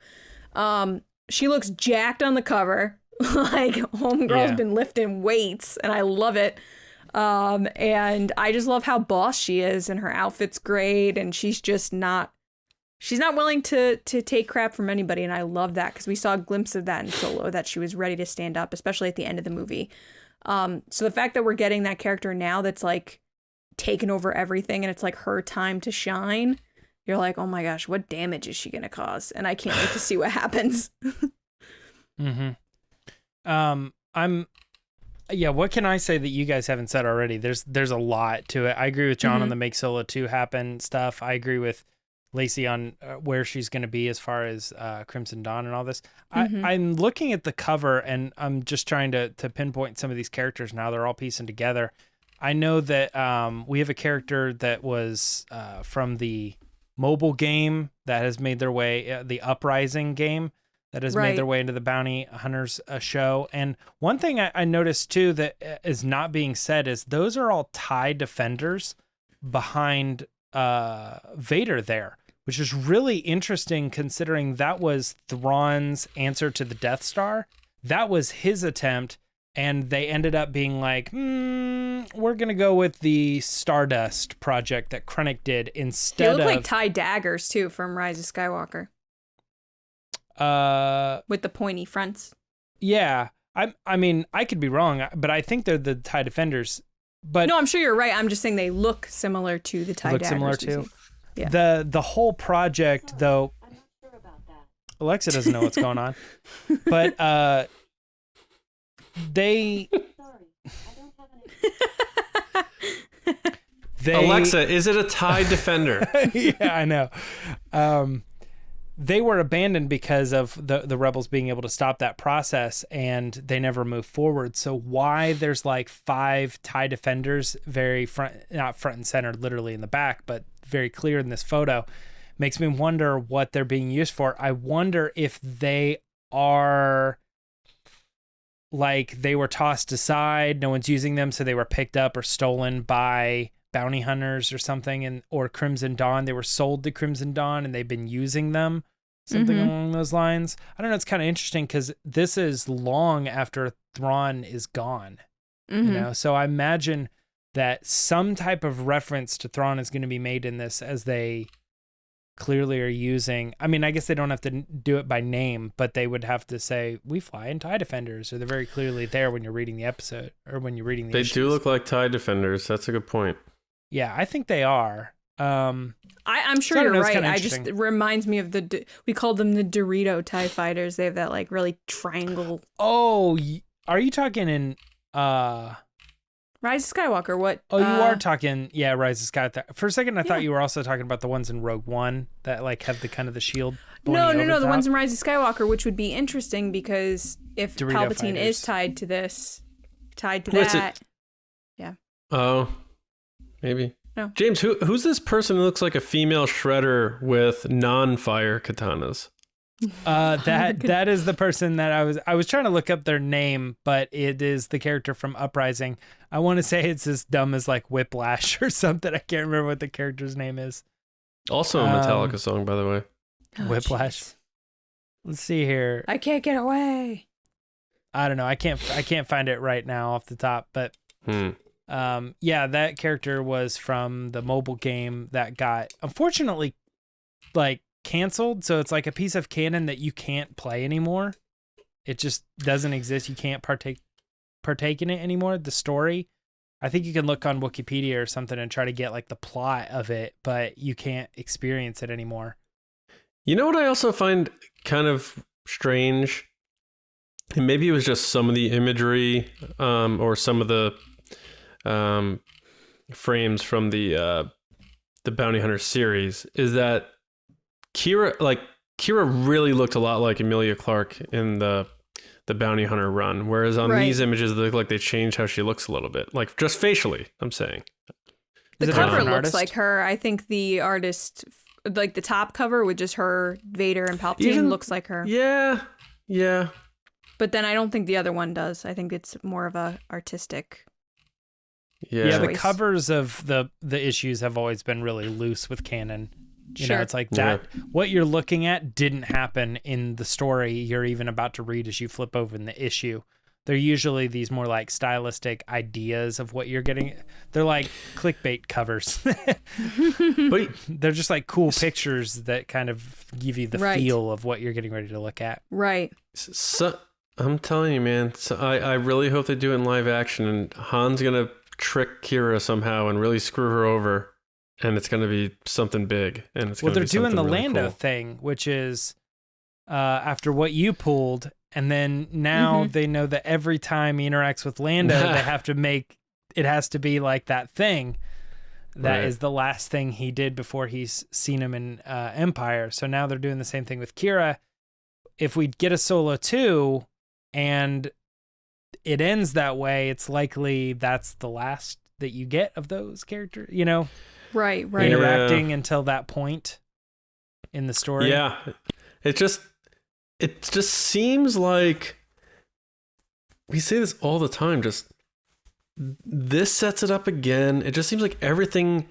She looks jacked on the cover. Like, homegirl's been lifting weights, and I love it. And I just love how boss she is, and her outfit's great, and she's not willing to take crap from anybody, and I love that, because we saw a glimpse of that in Solo, that she was ready to stand up, especially at the end of the movie. So the fact that we're getting that character now that's like taken over everything, and it's like her time to shine, you're like, oh my gosh, what damage is she gonna cause? And I can't wait to see what happens. What can I say that you guys haven't said already? There's a lot to it. I agree with John on the make Solo 2 happen stuff. I agree with Lacey on where she's going to be as far as Crimson Dawn and all this. I'm looking at the cover, and I'm just trying to pinpoint some of these characters now. They're all piecing together. I know that we have a character that was from the mobile game that has made their way, the Uprising game, that has made their way into the Bounty Hunters show. And one thing I noticed too that is not being said is those are all TIE defenders behind Vader there, which is really interesting considering that was Thrawn's answer to the Death Star. That was his attempt, and they ended up being like, we're going to go with the Stardust project that Krennic did instead of... They look like TIE daggers, too, from Rise of Skywalker. With the pointy fronts. Yeah. I mean, I could be wrong, but I think they're the TIE defenders. But no, I'm sure you're right. I'm just saying they look similar to the TIE daggers. Look similar too. Yeah. The whole project, though... I'm not sure about that. Alexa doesn't know what's going on. But they... Sorry, I don't have any... Alexa, is it a TIE defender? Yeah, I know. They were abandoned because of the rebels being able to stop that process, and they never moved forward. So why there's like 5 TIE defenders not front and center, literally in the back, but very clear in this photo, makes me wonder what they're being used for. I wonder if they are like they were tossed aside, no one's using them, so they were picked up or stolen by bounty hunters or something, or Crimson Dawn. They were sold to Crimson Dawn and they've been using them, something along those lines. I don't know. It's kind of interesting because this is long after Thrawn is gone, you know? So I imagine that some type of reference to Thrawn is going to be made in this, as they clearly are using. I mean, I guess they don't have to do it by name, but they would have to say, we fly in TIE defenders, or they're very clearly there when you're reading the episode or when you're reading the issues. They do look like TIE defenders. That's a good point. Yeah, I think they are. I'm sure you're right. It reminds me of we called them the Dorito TIE fighters. They have that like really triangle. Oh, are you talking in Rise of Skywalker? What? Oh, you are talking, Rise of Skywalker. For a second, I thought you were also talking about the ones in Rogue One that like have the kind of the shield. No, the ones in Rise of Skywalker, which would be interesting because if Dorito Palpatine fighters. is tied to that. Yeah. Oh, maybe. No. James, who's this person who looks like a female shredder with non-fire katanas? That is the person that I was trying to look up their name, but it is the character from Uprising. I want to say it's as dumb as like Whiplash or something. I can't remember what the character's name is. Also a Metallica song, by the way. Whiplash. Geez. Let's see here. I can't get away. I don't know. I can't find it right now off the top, but that character was from the mobile game that got unfortunately like canceled. So it's like a piece of canon that you can't play anymore. It just doesn't exist. You can't partake in it anymore. The story, I think you can look on Wikipedia or something and try to get like the plot of it, but you can't experience it anymore. You know what I also find kind of strange? And maybe it was just some of the imagery or some of the frames from the Bounty Hunter series is that Qi'ra really looked a lot like Emilia Clarke in the Bounty Hunter run, whereas on these images they look like they changed how she looks a little bit, like just facially. I'm saying the cover looks like her. I think the artist, like the top cover with just her, Vader and Palpatine, looks like her. Yeah. But then I don't think the other one does. I think it's more of a artistic. Yeah, the covers of the issues have always been really loose with canon. You know, it's like that. What you're looking at didn't happen in the story you're even about to read as you flip over in the issue. They're usually these more like stylistic ideas of what you're getting. They're like clickbait covers. But they're just like cool pictures that kind of give you the feel of what you're getting ready to look at. Right. So I'm telling you, man. So I really hope they do it in live action, and Han's gonna trick Qi'ra somehow and really screw her over, and it's gonna be something big. And it's they're doing the really Lando thing, which is after what you pulled. And then now they know that every time he interacts with Lando, they have to make it has to be like that thing. That is the last thing he did before he's seen him in Empire. So now they're doing the same thing with Qi'ra. If we get a Solo 2 and it ends that way, it's likely that's the last that you get of those characters, you know? Right. Interacting until that point in the story. Yeah. It just seems like we say this all the time. Just this sets it up again. It just seems like everything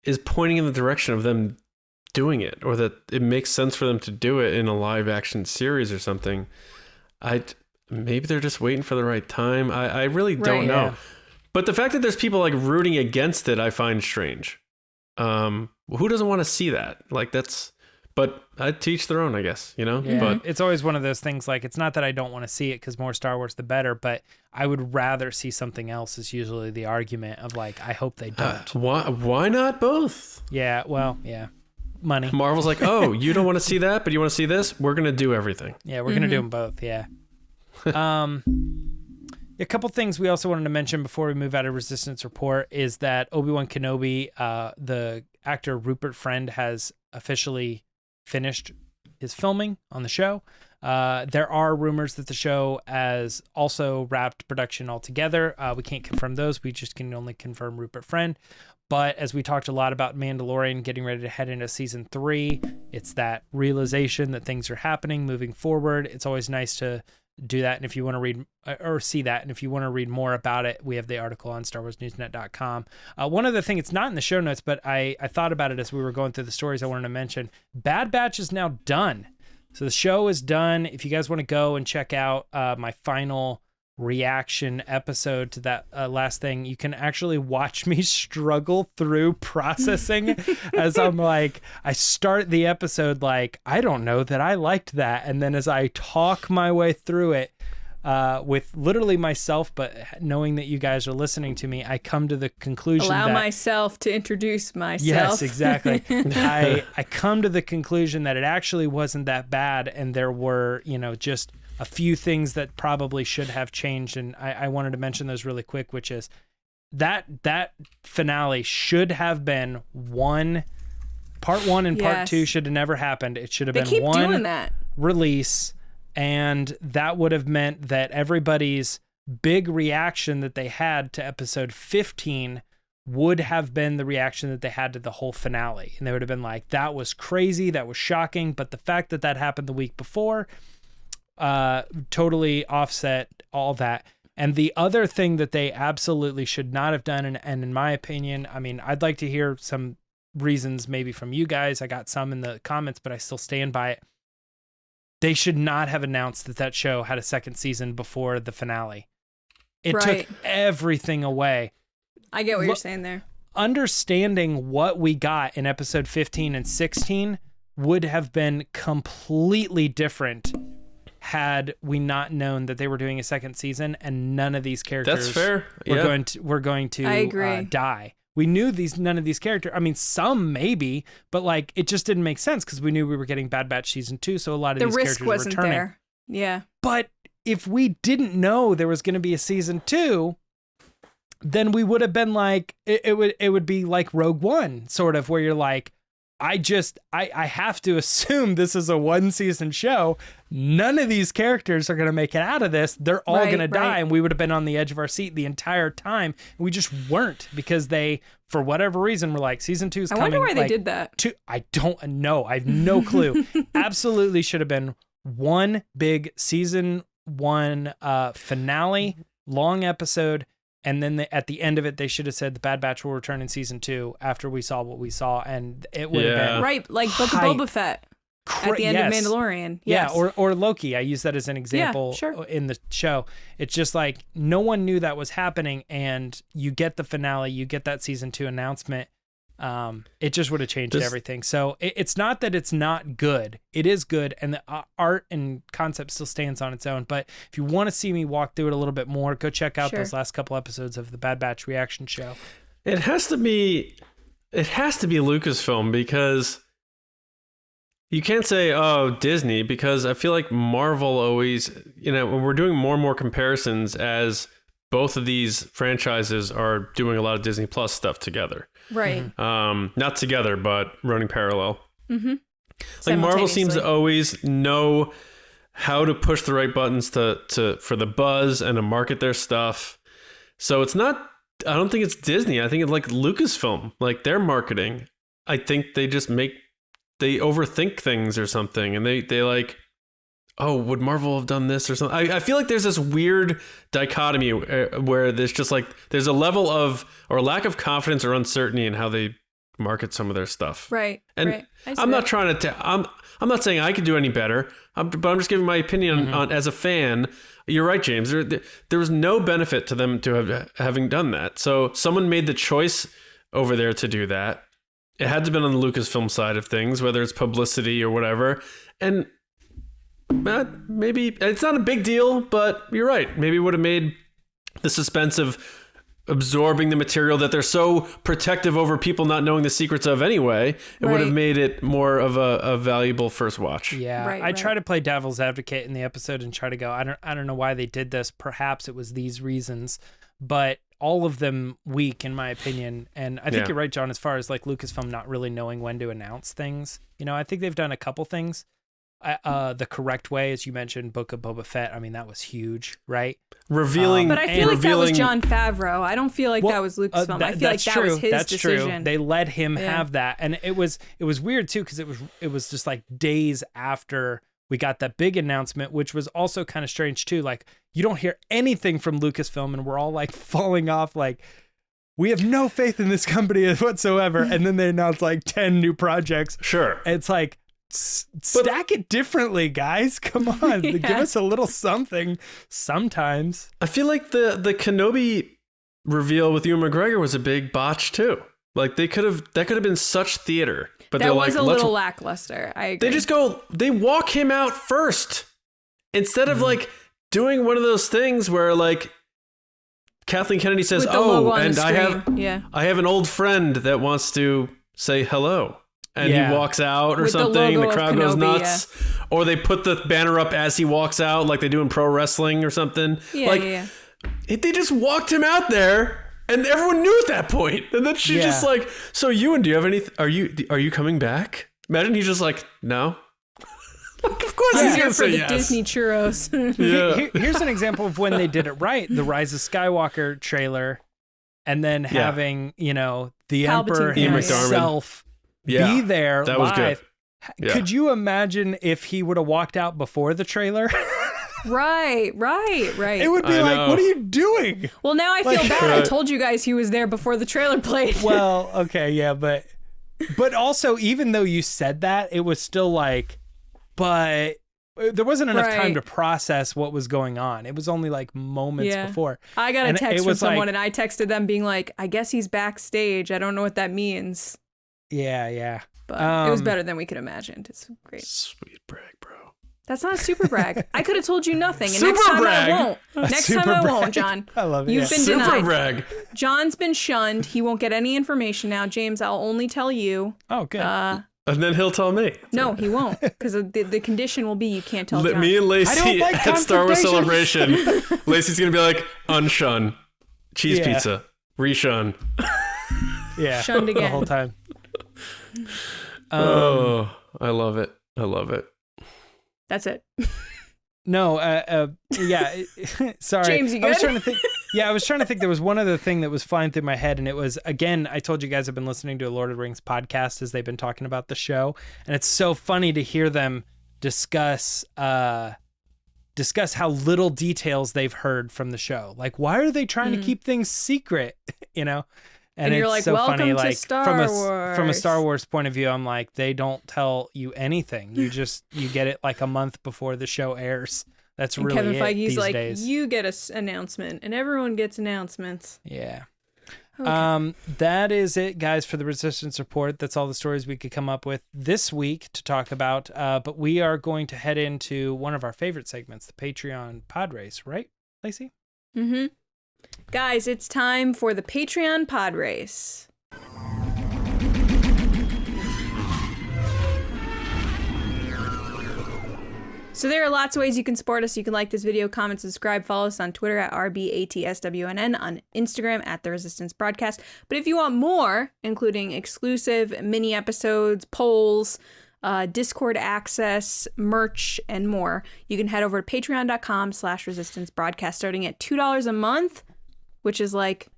is pointing in the direction of them doing it, or that it makes sense for them to do it in a live action series or something. Maybe they're just waiting for the right time. I really don't know. Yeah. But the fact that there's people like rooting against it, I find strange. Who doesn't want to see that? Like that's. But I'd teach their own, I guess, you know? Yeah. But it's always one of those things, like, it's not that I don't want to see it because more Star Wars, the better, but I would rather see something else is usually the argument of, like, I hope they don't. Why not both? Yeah, well, yeah. Money. Marvel's like, oh, you don't want to see that, but you want to see this? We're going to do everything. Yeah, we're going to do them both, yeah. A couple things we also wanted to mention before we move out of Resistance Report is that Obi-Wan Kenobi, the actor Rupert Friend, has officially finished his filming on the show. There are rumors that the show has also wrapped production altogether. We can't confirm those. We just can only confirm Rupert Friend. But as we talked a lot about Mandalorian getting ready to head into season 3, it's that realization that things are happening, moving forward. It's always nice to do that. And if you want to read or see that, and if you want to read more about it, we have the article on StarWarsNewsNet.com. One other thing, it's not in the show notes, but I thought about it as we were going through the stories I wanted to mention. Bad Batch is now done. So the show is done. If you guys want to go and check out my final reaction episode to that last thing, you can actually watch me struggle through processing as I'm like, I start the episode like, I don't know that I liked that. And then as I talk my way through it with literally myself, but knowing that you guys are listening to me, I come to the conclusion Allow myself to introduce myself. Yes, exactly. I come to the conclusion that it actually wasn't that bad. And there were, just a few things that probably should have changed, and I wanted to mention those really quick, which is that finale should have been part 1 and part 2 should have never happened. It should have been one release, and that would have meant that everybody's big reaction that they had to episode 15 would have been the reaction that they had to the whole finale, and they would have been like, that was crazy, that was shocking, but the fact that happened the week before totally offset all that. And the other thing that they absolutely should not have done, and in my opinion, I mean, I'd like to hear some reasons maybe from you guys. I got some in the comments, but I still stand by it. They should not have announced that show had a second season before the finale. It took everything away. I get what you're saying there. Understanding what we got in episode 15 and 16 would have been completely different had we not known that they were doing a second season and none of these characters were going to die. We knew none of these characters, I mean, some maybe, but like it just didn't make sense because we knew we were getting Bad Batch season 2, so a lot of these characters were returning. There. Yeah. But if we didn't know there was going to be a season 2, then we would have been like, it would be like Rogue One, sort of, where you're like, I have to assume this is a 1-season show. None of these characters are going to make it out of this. They're all going to die. And we would have been on the edge of our seat the entire time. We just weren't, because they, for whatever reason, were like, season 2 is coming. I wonder why they did that. I don't know. I have no clue. Absolutely should have been one big season 1 finale, long episode. And then at the end of it, they should have said the Bad Batch will return in season 2 after we saw what we saw. And it would have been. Right. Like Book of Boba Fett at the end of Mandalorian. Yes. Yeah. Or Loki. I use that as an example in the show. It's just like no one knew that was happening. And you get the finale, you get that season 2 announcement. It just would have changed everything. So it's not that it's not good. It is good, and the art and concept still stands on its own. But if you want to see me walk through it a little bit more, go check out those last couple episodes of the Bad Batch reaction show. It has to be Lucasfilm, because you can't say, oh, Disney, because I feel like Marvel always, when we're doing more and more comparisons as both of these franchises are doing a lot of Disney Plus stuff together. Right. Not together, but running parallel. Mm-hmm. Like Marvel seems to always know how to push the right buttons to for the buzz and to market their stuff. So it's not, I don't think it's Disney. I think it's like Lucasfilm, like their marketing. I think they just they overthink things or something. And they like, oh, would Marvel have done this or something? I feel like there's this weird dichotomy where there's just like, there's a level of, or lack of confidence or uncertainty in how they market some of their stuff. Right. And I'm not trying to, I'm not saying I could do any better, but I'm just giving my opinion on, as a fan. You're right, James. There was no benefit to them to having done that. So someone made the choice over there to do that. It had to have been on the Lucasfilm side of things, whether it's publicity or whatever. And maybe it's not a big deal, but you're right. Maybe it would have made the suspense of absorbing the material that they're so protective over people not knowing the secrets of anyway. It would have made it more of a valuable first watch. Yeah, I try to play devil's advocate in the episode and try to go, I don't know why they did this. Perhaps it was these reasons, but all of them weak in my opinion. And I think you're right, John, as far as like Lucasfilm not really knowing when to announce things. I think they've done a couple things the correct way, as you mentioned, Book of Boba Fett. I mean, that was huge, right? But I feel like that was Jon Favreau. I don't feel like that was Lucasfilm. I feel like that was his decision. True. They let him have that, and it was weird too, because it was just like days after we got that big announcement, which was also kind of strange too. Like you don't hear anything from Lucasfilm, and we're all like falling off, like we have no faith in this company whatsoever. And then they announce like 10 new projects. Sure, it's like, stack it differently, guys. Come on, give us a little something sometimes. I feel like the Kenobi reveal with Ewan McGregor was a big botch too. Like that could have been such theater, but that was a little lackluster. I agree. They walk him out first instead of like doing one of those things where like Kathleen Kennedy says, "Oh, and I have an old friend that wants to say hello." And he walks out or something, and the crowd goes nuts. Yeah. Or they put the banner up as he walks out, like they do in pro wrestling or something. They just walked him out there, and everyone knew at that point. And then she's just like, "So Ewan, do you have any? Are you coming back?" Imagine he's just like, "No." Of course he's here for the Disney churros. Here's an example of when they did it right: the Rise of Skywalker trailer, and then having the Emperor himself be there that live. Was good. Could you imagine if he would have walked out before the trailer? Right. It would be like, what are you doing? Well, now I feel bad. I told you guys he was there before the trailer played. Well, okay, yeah, but also, even though you said that, it was still like, but there wasn't enough time to process what was going on. It was only like moments before. I got a text from someone, and I texted them being like, I guess he's backstage. I don't know what that means. Yeah. But it was better than we could imagine. It's great. Sweet brag, bro. That's not a super brag. I could have told you nothing. And super next time brag. I won't. Next time I won't, John. I love it. You've been super denied. Brag. John's been shunned. He won't get any information now. James, I'll only tell you. Oh, good. And then he'll tell me. No, he won't. Because the condition will be you can't tell John. Me and Lacey at Star Wars Celebration. Lacey's going to be like, unshun. Cheese pizza. Reshun. Yeah, Shunned the again. whole time. Oh, I love it. I love it. That's it. No, yeah. Sorry, James, you I was good? trying to think. Yeah, I was trying to think. There was one other thing that was flying through my head, and it was, again, I told you guys I've been listening to a Lord of the Rings podcast as they've been talking about the show, and it's so funny to hear them discuss how little details they've heard from the show. Like, why are they trying to keep things secret? You know. And you're it's like, so welcome funny, to like Star from a Star Wars. Wars point of view, I'm like, they don't tell you anything. You get it like a month before the show airs. That's And really Kevin it Feige's these like, days. you get an announcement, and everyone gets announcements. Yeah. Okay. That is it, guys, for the Resistance Report. That's all the stories we could come up with this week to talk about. But we are going to head into one of our favorite segments, the Patreon Podrace, right, Lacey? Mm-hmm. Guys, it's time for the Patreon pod race. So there are lots of ways you can support us. You can like this video, comment, subscribe, follow us on Twitter at RBATSWNN, on Instagram at The Resistance Broadcast. But if you want more, including exclusive mini episodes, polls, Discord access, merch, and more, you can head over to patreon.com/resistance broadcast, starting at $2 a month, which is like,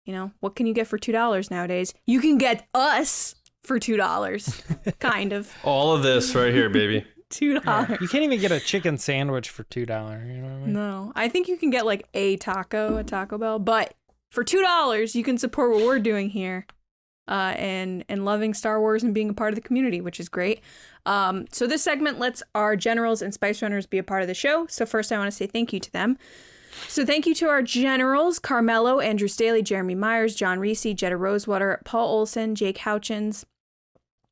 you know, what can you get for $2 nowadays? You can get us for $2, kind of. All of this right here, baby. $2. You can't even get a chicken sandwich for $2. You know what I mean? No, I think you can get like a taco at Taco Bell, but for $2, you can support what we're doing here, and loving Star Wars and being a part of the community, which is great. So this segment lets our generals and spice runners be a part of the show. So first, I want to say thank you to them. So thank you to our generals: CARMELO, Andrew Staley, Jeremy Myers, John RISI, Jetta Rosewater, Paul Olson, Jake Houchins,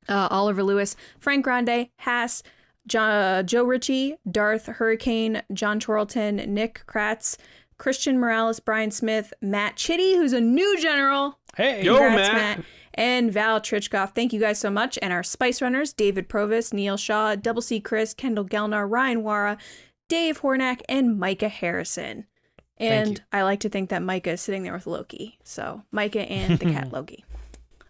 Oliver Lewis, Frank Grande, Haas, Joe Ritchie, Darth Hurricane, John Chorlton, Nick Kratz, Christian Morales, Brian Smith, Matt Chitty, who's a new general. Hey, Yo, Congrats, Matt. And Val Trichkoff. Thank you guys so much. And our Spice Runners: David Provis, Neil Shaw, Double C Chris, Kendall Gelner, Ryan Wara, Dave Hornak, and Micah Harrison. And I like to think that Micah is sitting there with Loki. So Micah and the cat Loki.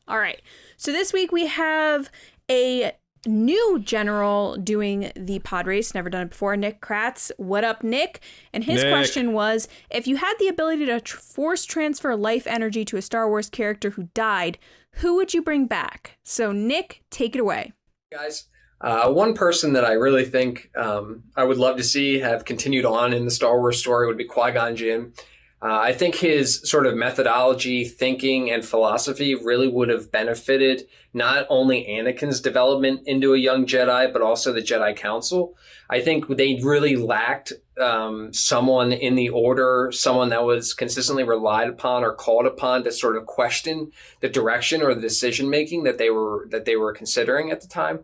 All right. So this week we have a new general doing the pod race. Never done it before. Nick Kratz. What up, Nick? And his Nick. question was, if you had the ability to force transfer life energy to a Star Wars character who died, who would you bring back? So Nick, take it away. Guys, one person that I really think I would love to see have continued on in the Star Wars story would be Qui-Gon Jinn. I think his sort of methodology, thinking, and philosophy really would have benefited not only Anakin's development into a young Jedi, but also the Jedi Council. I think they really lacked someone in the Order, someone that was consistently relied upon or called upon to sort of question the direction or the decision making that they were considering at the time.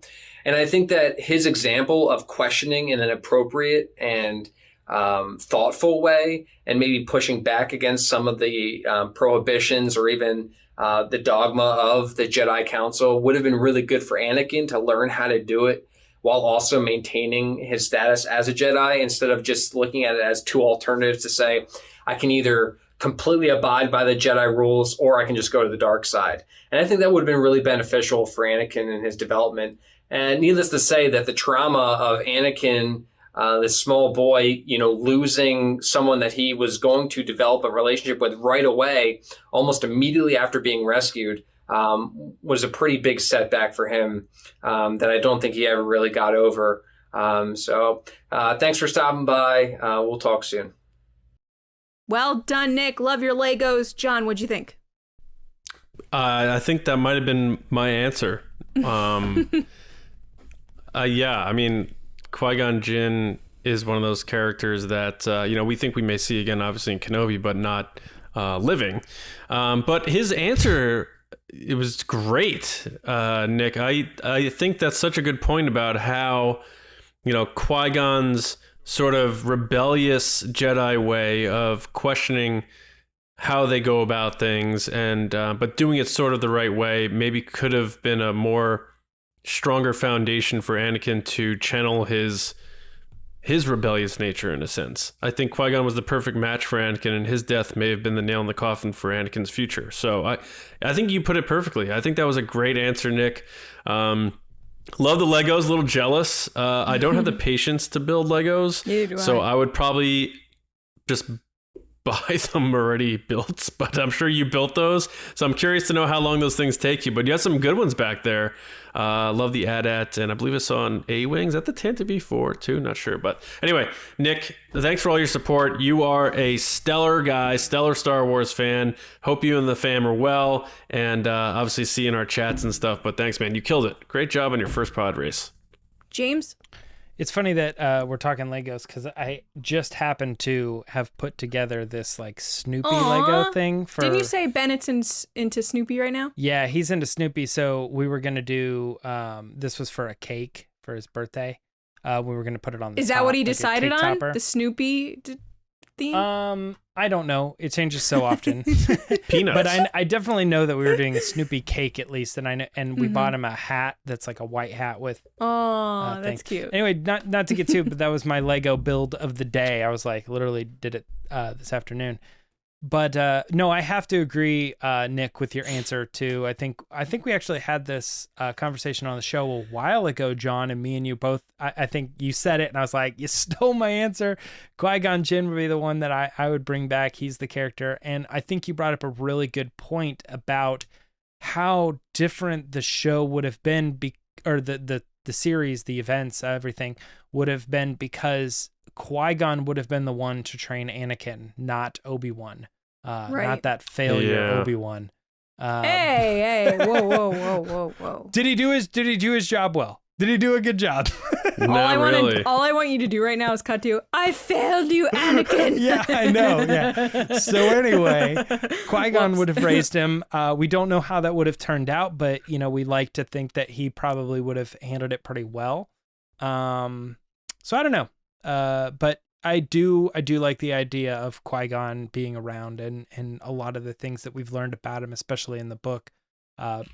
And I think that his example of questioning in an appropriate and thoughtful way, and maybe pushing back against some of the prohibitions or even the dogma of the Jedi Council would have been really good for Anakin to learn how to do it while also maintaining his status as a Jedi, instead of just looking at it as two alternatives to say, I can either completely abide by the Jedi rules or I can just go to the dark side. And I think that would have been really beneficial for Anakin and his development. And needless to say that the trauma of Anakin, this small boy, losing someone that he was going to develop a relationship with right away, almost immediately after being rescued, was a pretty big setback for him that I don't think he ever really got over. So thanks for stopping by. We'll talk soon. Well done, Nick. Love your Legos. John, what'd you think? I think that might have been my answer. Yeah, I mean, Qui-Gon Jinn is one of those characters that, we think we may see again, obviously, in Kenobi, but not living. But his answer, it was great, Nick. I think that's such a good point about how, Qui-Gon's sort of rebellious Jedi way of questioning how they go about things, and but doing it sort of the right way maybe could have been a more stronger foundation for Anakin to channel his his rebellious nature in a sense. I think Qui-Gon was the perfect match for Anakin, and his death may have been the nail in the coffin for Anakin's future. So I think you put it perfectly. I think that was a great answer, Nick. Love the Legos, a little jealous. I don't have the patience to build Legos, so I would probably just buy them already built, but I'm sure you built those. So I'm curious to know how long those things take you, but you have some good ones back there. Love the AT-AT, and I believe I saw an A-Wing. Is that the Tantive V4 too? Not sure. But anyway, Nick, thanks for all your support. You are a stellar guy, stellar Star Wars fan. Hope you and the fam are well, and obviously see you in our chats and stuff. But thanks, man. You killed it. Great job on your first pod race. James? It's funny that we're talking Legos because I just happened to have put together this like Snoopy Lego thing for. Didn't you say Bennett's into Snoopy right now? Yeah, he's into Snoopy. So we were gonna do. This was for a cake for his birthday. We were gonna put it on. The Is top, that what he like decided on? topper. The Snoopy theme? I don't know. It changes so often. Peanuts. But I definitely know that we were doing a Snoopy cake at least, and we bought him a hat that's like a white hat with. Oh, that's cute. Anyway, not to get too, but that was my Lego build of the day. I was like, literally did it this afternoon. But no, I have to agree, Nick, with your answer too. I think we actually had this conversation on the show a while ago, John, and me and you both. I think you said it, and I was like, you stole my answer. Qui-Gon Jinn would be the one that I would bring back. He's the character, and I think you brought up a really good point about how different the show would have been, or the series, the events, everything would have been because Qui-Gon would have been the one to train Anakin, not Obi-Wan. Not that failure Obi-Wan. Hey, whoa. Did he do his job well? Did he do a good job? All I want you to do right now is cut to, I failed you, Anakin. Yeah, I know. Yeah. So anyway, Qui-Gon would have raised him. We don't know how that would have turned out, but we like to think that he probably would have handled it pretty well. So I don't know. But I do like the idea of Qui-Gon being around and a lot of the things that we've learned about him, especially in the book,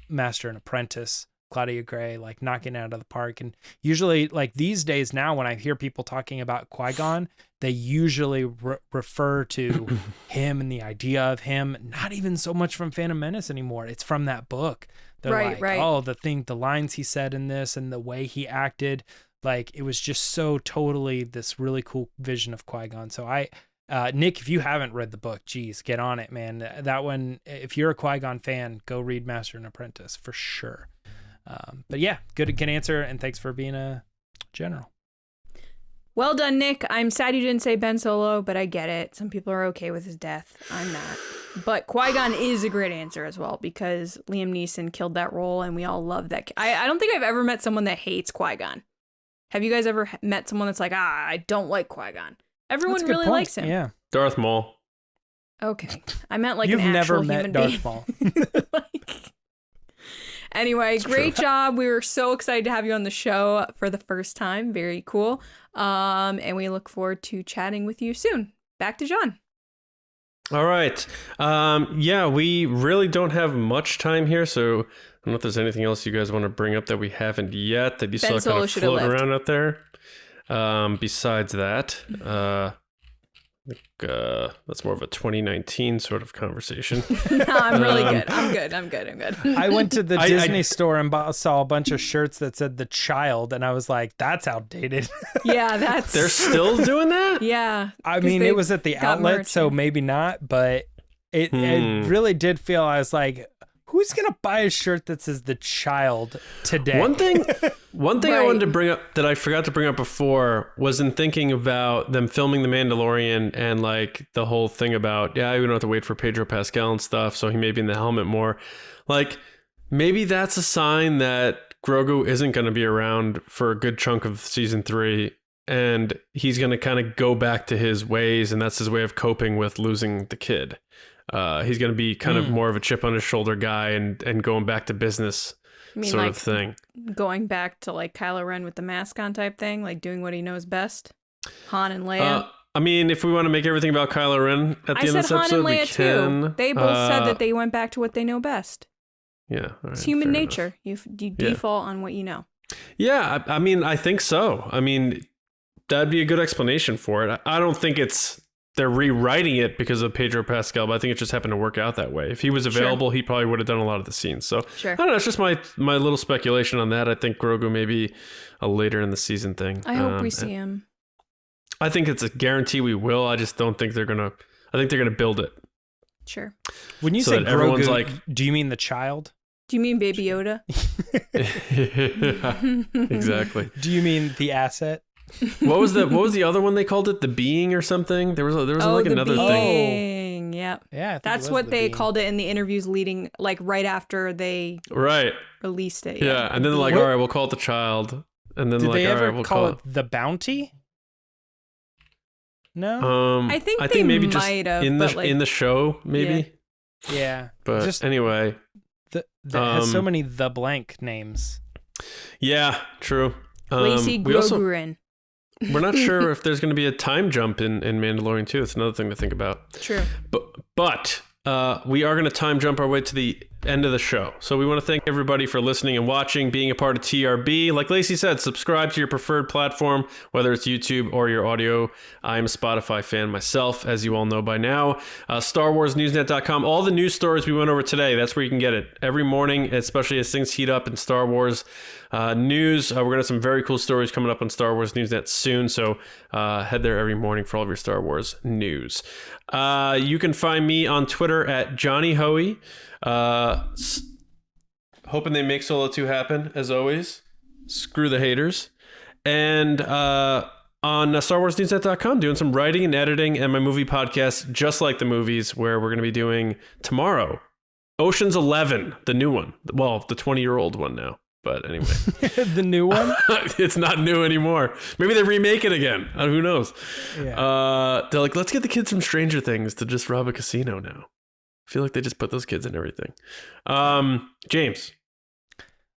Master and Apprentice, Claudia Gray, like knocking it out of the park. And usually like these days now, when I hear people talking about Qui-Gon, they usually refer to him and the idea of him, not even so much from Phantom Menace anymore. It's from that book. They're like, oh, the lines he said in this and the way he acted. Like, it was just so totally this really cool vision of Qui-Gon. So Nick, if you haven't read the book, geez, get on it, man. That one, if you're a Qui-Gon fan, go read Master and Apprentice for sure. But yeah, good answer. And thanks for being a general. Well done, Nick. I'm sad you didn't say Ben Solo, but I get it. Some people are okay with his death. I'm not. But Qui-Gon is a great answer as well because Liam Neeson killed that role and we all love that. I don't think I've ever met someone that hates Qui-Gon. Have you guys ever met someone that's like, I don't like Qui-Gon? Everyone really likes him. Yeah. Darth Maul. Okay. I meant like You've an actual never human met being. Darth Maul. Anyway, great job. We were so excited to have you on the show for the first time. Very cool. And we look forward to chatting with you soon. Back to John. All right. Yeah, we really don't have much time here, so I don't know if there's anything else you guys want to bring up that we haven't yet that you saw kind of floating around out there. Besides that, I think that's more of a 2019 sort of conversation. No, I'm really good. I'm good. I went to the Disney store and saw a bunch of shirts that said "The Child," and I was like, "That's outdated." Yeah, that's. They're still doing that? Yeah. I mean, it was at the outlet, merch, so maybe not, but it really did feel. I was like, who's gonna buy a shirt that says "The Child" today? One thing Right. I wanted to bring up that I forgot to bring up before was in thinking about them filming The Mandalorian and like the whole thing about, we don't have to wait for Pedro Pascal and stuff, so he may be in the helmet more. Like, maybe that's a sign that Grogu isn't going to be around for a good chunk of season 3, and he's going to kind of go back to his ways, and that's his way of coping with losing the kid. He's going to be kind of more of a chip on his shoulder guy and going back to business sort of thing. Going back to like Kylo Ren with the mask on type thing, like doing what he knows best. Han and Leia. I mean, if we want to make everything about Kylo Ren at the end of this episode, we can. Too. They both said that they went back to what they know best. Yeah. Right, it's human nature. You default on what you know. Yeah, I mean, I think so. I mean, that'd be a good explanation for it. I don't think they're rewriting it because of Pedro Pascal, but I think it just happened to work out that way. If he was available, he probably would have done a lot of the scenes. So I don't know. It's just my little speculation on that. I think Grogu may be a later in the season thing. I hope we see him. I think it's a guarantee we will. I just don't think they're gonna. I think they're gonna build it. Sure. When you say Grogu, do you mean the child? Do you mean Baby Yoda? Exactly. Do you mean the asset? What was the other one they called it? The Being or something? There was like another thing. Yeah. Yeah. That's what they called it in the interviews leading, like right after they released it. Yeah. And then they're like, all right, we'll call it the child. And then did like, they ever we'll call it the bounty? No. I think maybe might just have, in the show, maybe. Yeah. But just anyway, that has so many the blank names. Yeah, true. Lacey Gilleran. We're not sure if there's going to be a time jump in Mandalorian 2. It's another thing to think about. True. But we are going to time jump our way to the end of the show. So we want to thank everybody for listening and watching, being a part of TRB. Like Lacey said, subscribe to your preferred platform, whether it's YouTube or your audio. I'm a Spotify fan myself, as you all know by now. StarWarsNewsNet.com. All the news stories we went over today, that's where you can get it. Every morning, especially as things heat up in Star Wars news. We're going to have some very cool stories coming up on Star Wars Newsnet soon. So head there every morning for all of your Star Wars news. You can find me on Twitter at Johnny Hoey. Hoping they make Solo 2 happen, as always. Screw the haters. And on StarWarsNewsNet.com, doing some writing and editing and my movie podcast, Just Like the Movies, where we're going to be doing tomorrow Ocean's 11, the new one. Well, the 20-year-old one now. But anyway. The new one? It's not new anymore. Maybe they remake it again. Who knows? Yeah. They're like, let's get the kids from Stranger Things to just rob a casino now. I feel like they just put those kids in everything. James.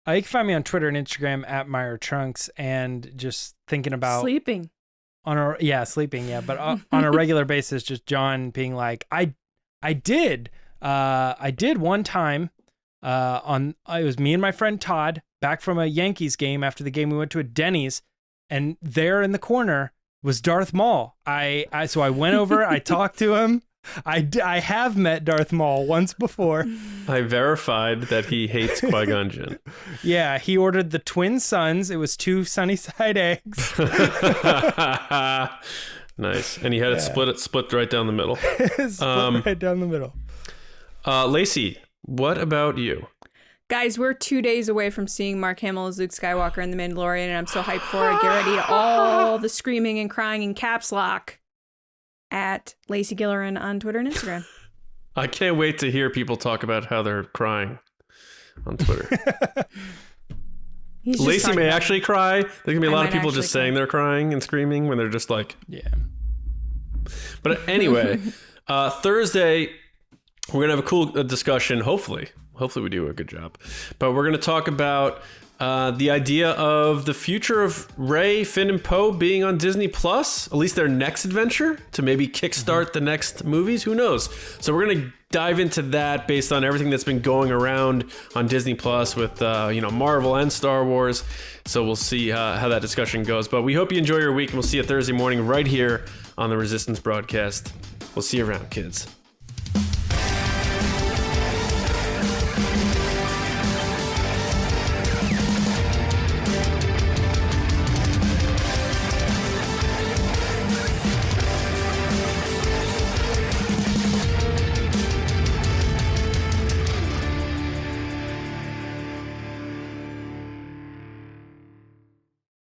You can find me on Twitter and Instagram at Meyer Trunks, and just thinking about sleeping. Sleeping. Yeah. But on a regular basis, just John being like, I did one time it was me and my friend Todd back from a Yankees game. After the game, we went to a Denny's, and there in the corner was Darth Maul. So I went over, I talked to him. I have met Darth Maul once before. I verified that he hates Qui-Gon Jinn. Yeah, he ordered the twin suns. It was 2 sunny side eggs. Nice. And he had it split right down the middle. Right down the middle. Lacey, what about you? Guys, we're 2 days away from seeing Mark Hamill as Luke Skywalker in The Mandalorian, and I'm so hyped for it. Get ready. All the screaming and crying in caps lock at Lacey Gilleran on Twitter and Instagram. I can't wait to hear people talk about how they're crying on Twitter. Lacey may actually cry. There's going to be a lot of people just saying they're crying and screaming when they're just like... Yeah. But anyway, Thursday, we're going to have a cool discussion, hopefully. Hopefully we do a good job. But we're going to talk about the idea of the future of Rey, Finn, and Poe being on Disney Plus, at least their next adventure, to maybe kickstart the next movies. Who knows? So we're going to dive into that based on everything that's been going around on Disney Plus with Marvel and Star Wars. So we'll see how that discussion goes. But we hope you enjoy your week, and we'll see you Thursday morning right here on the Resistance broadcast. We'll see you around, kids.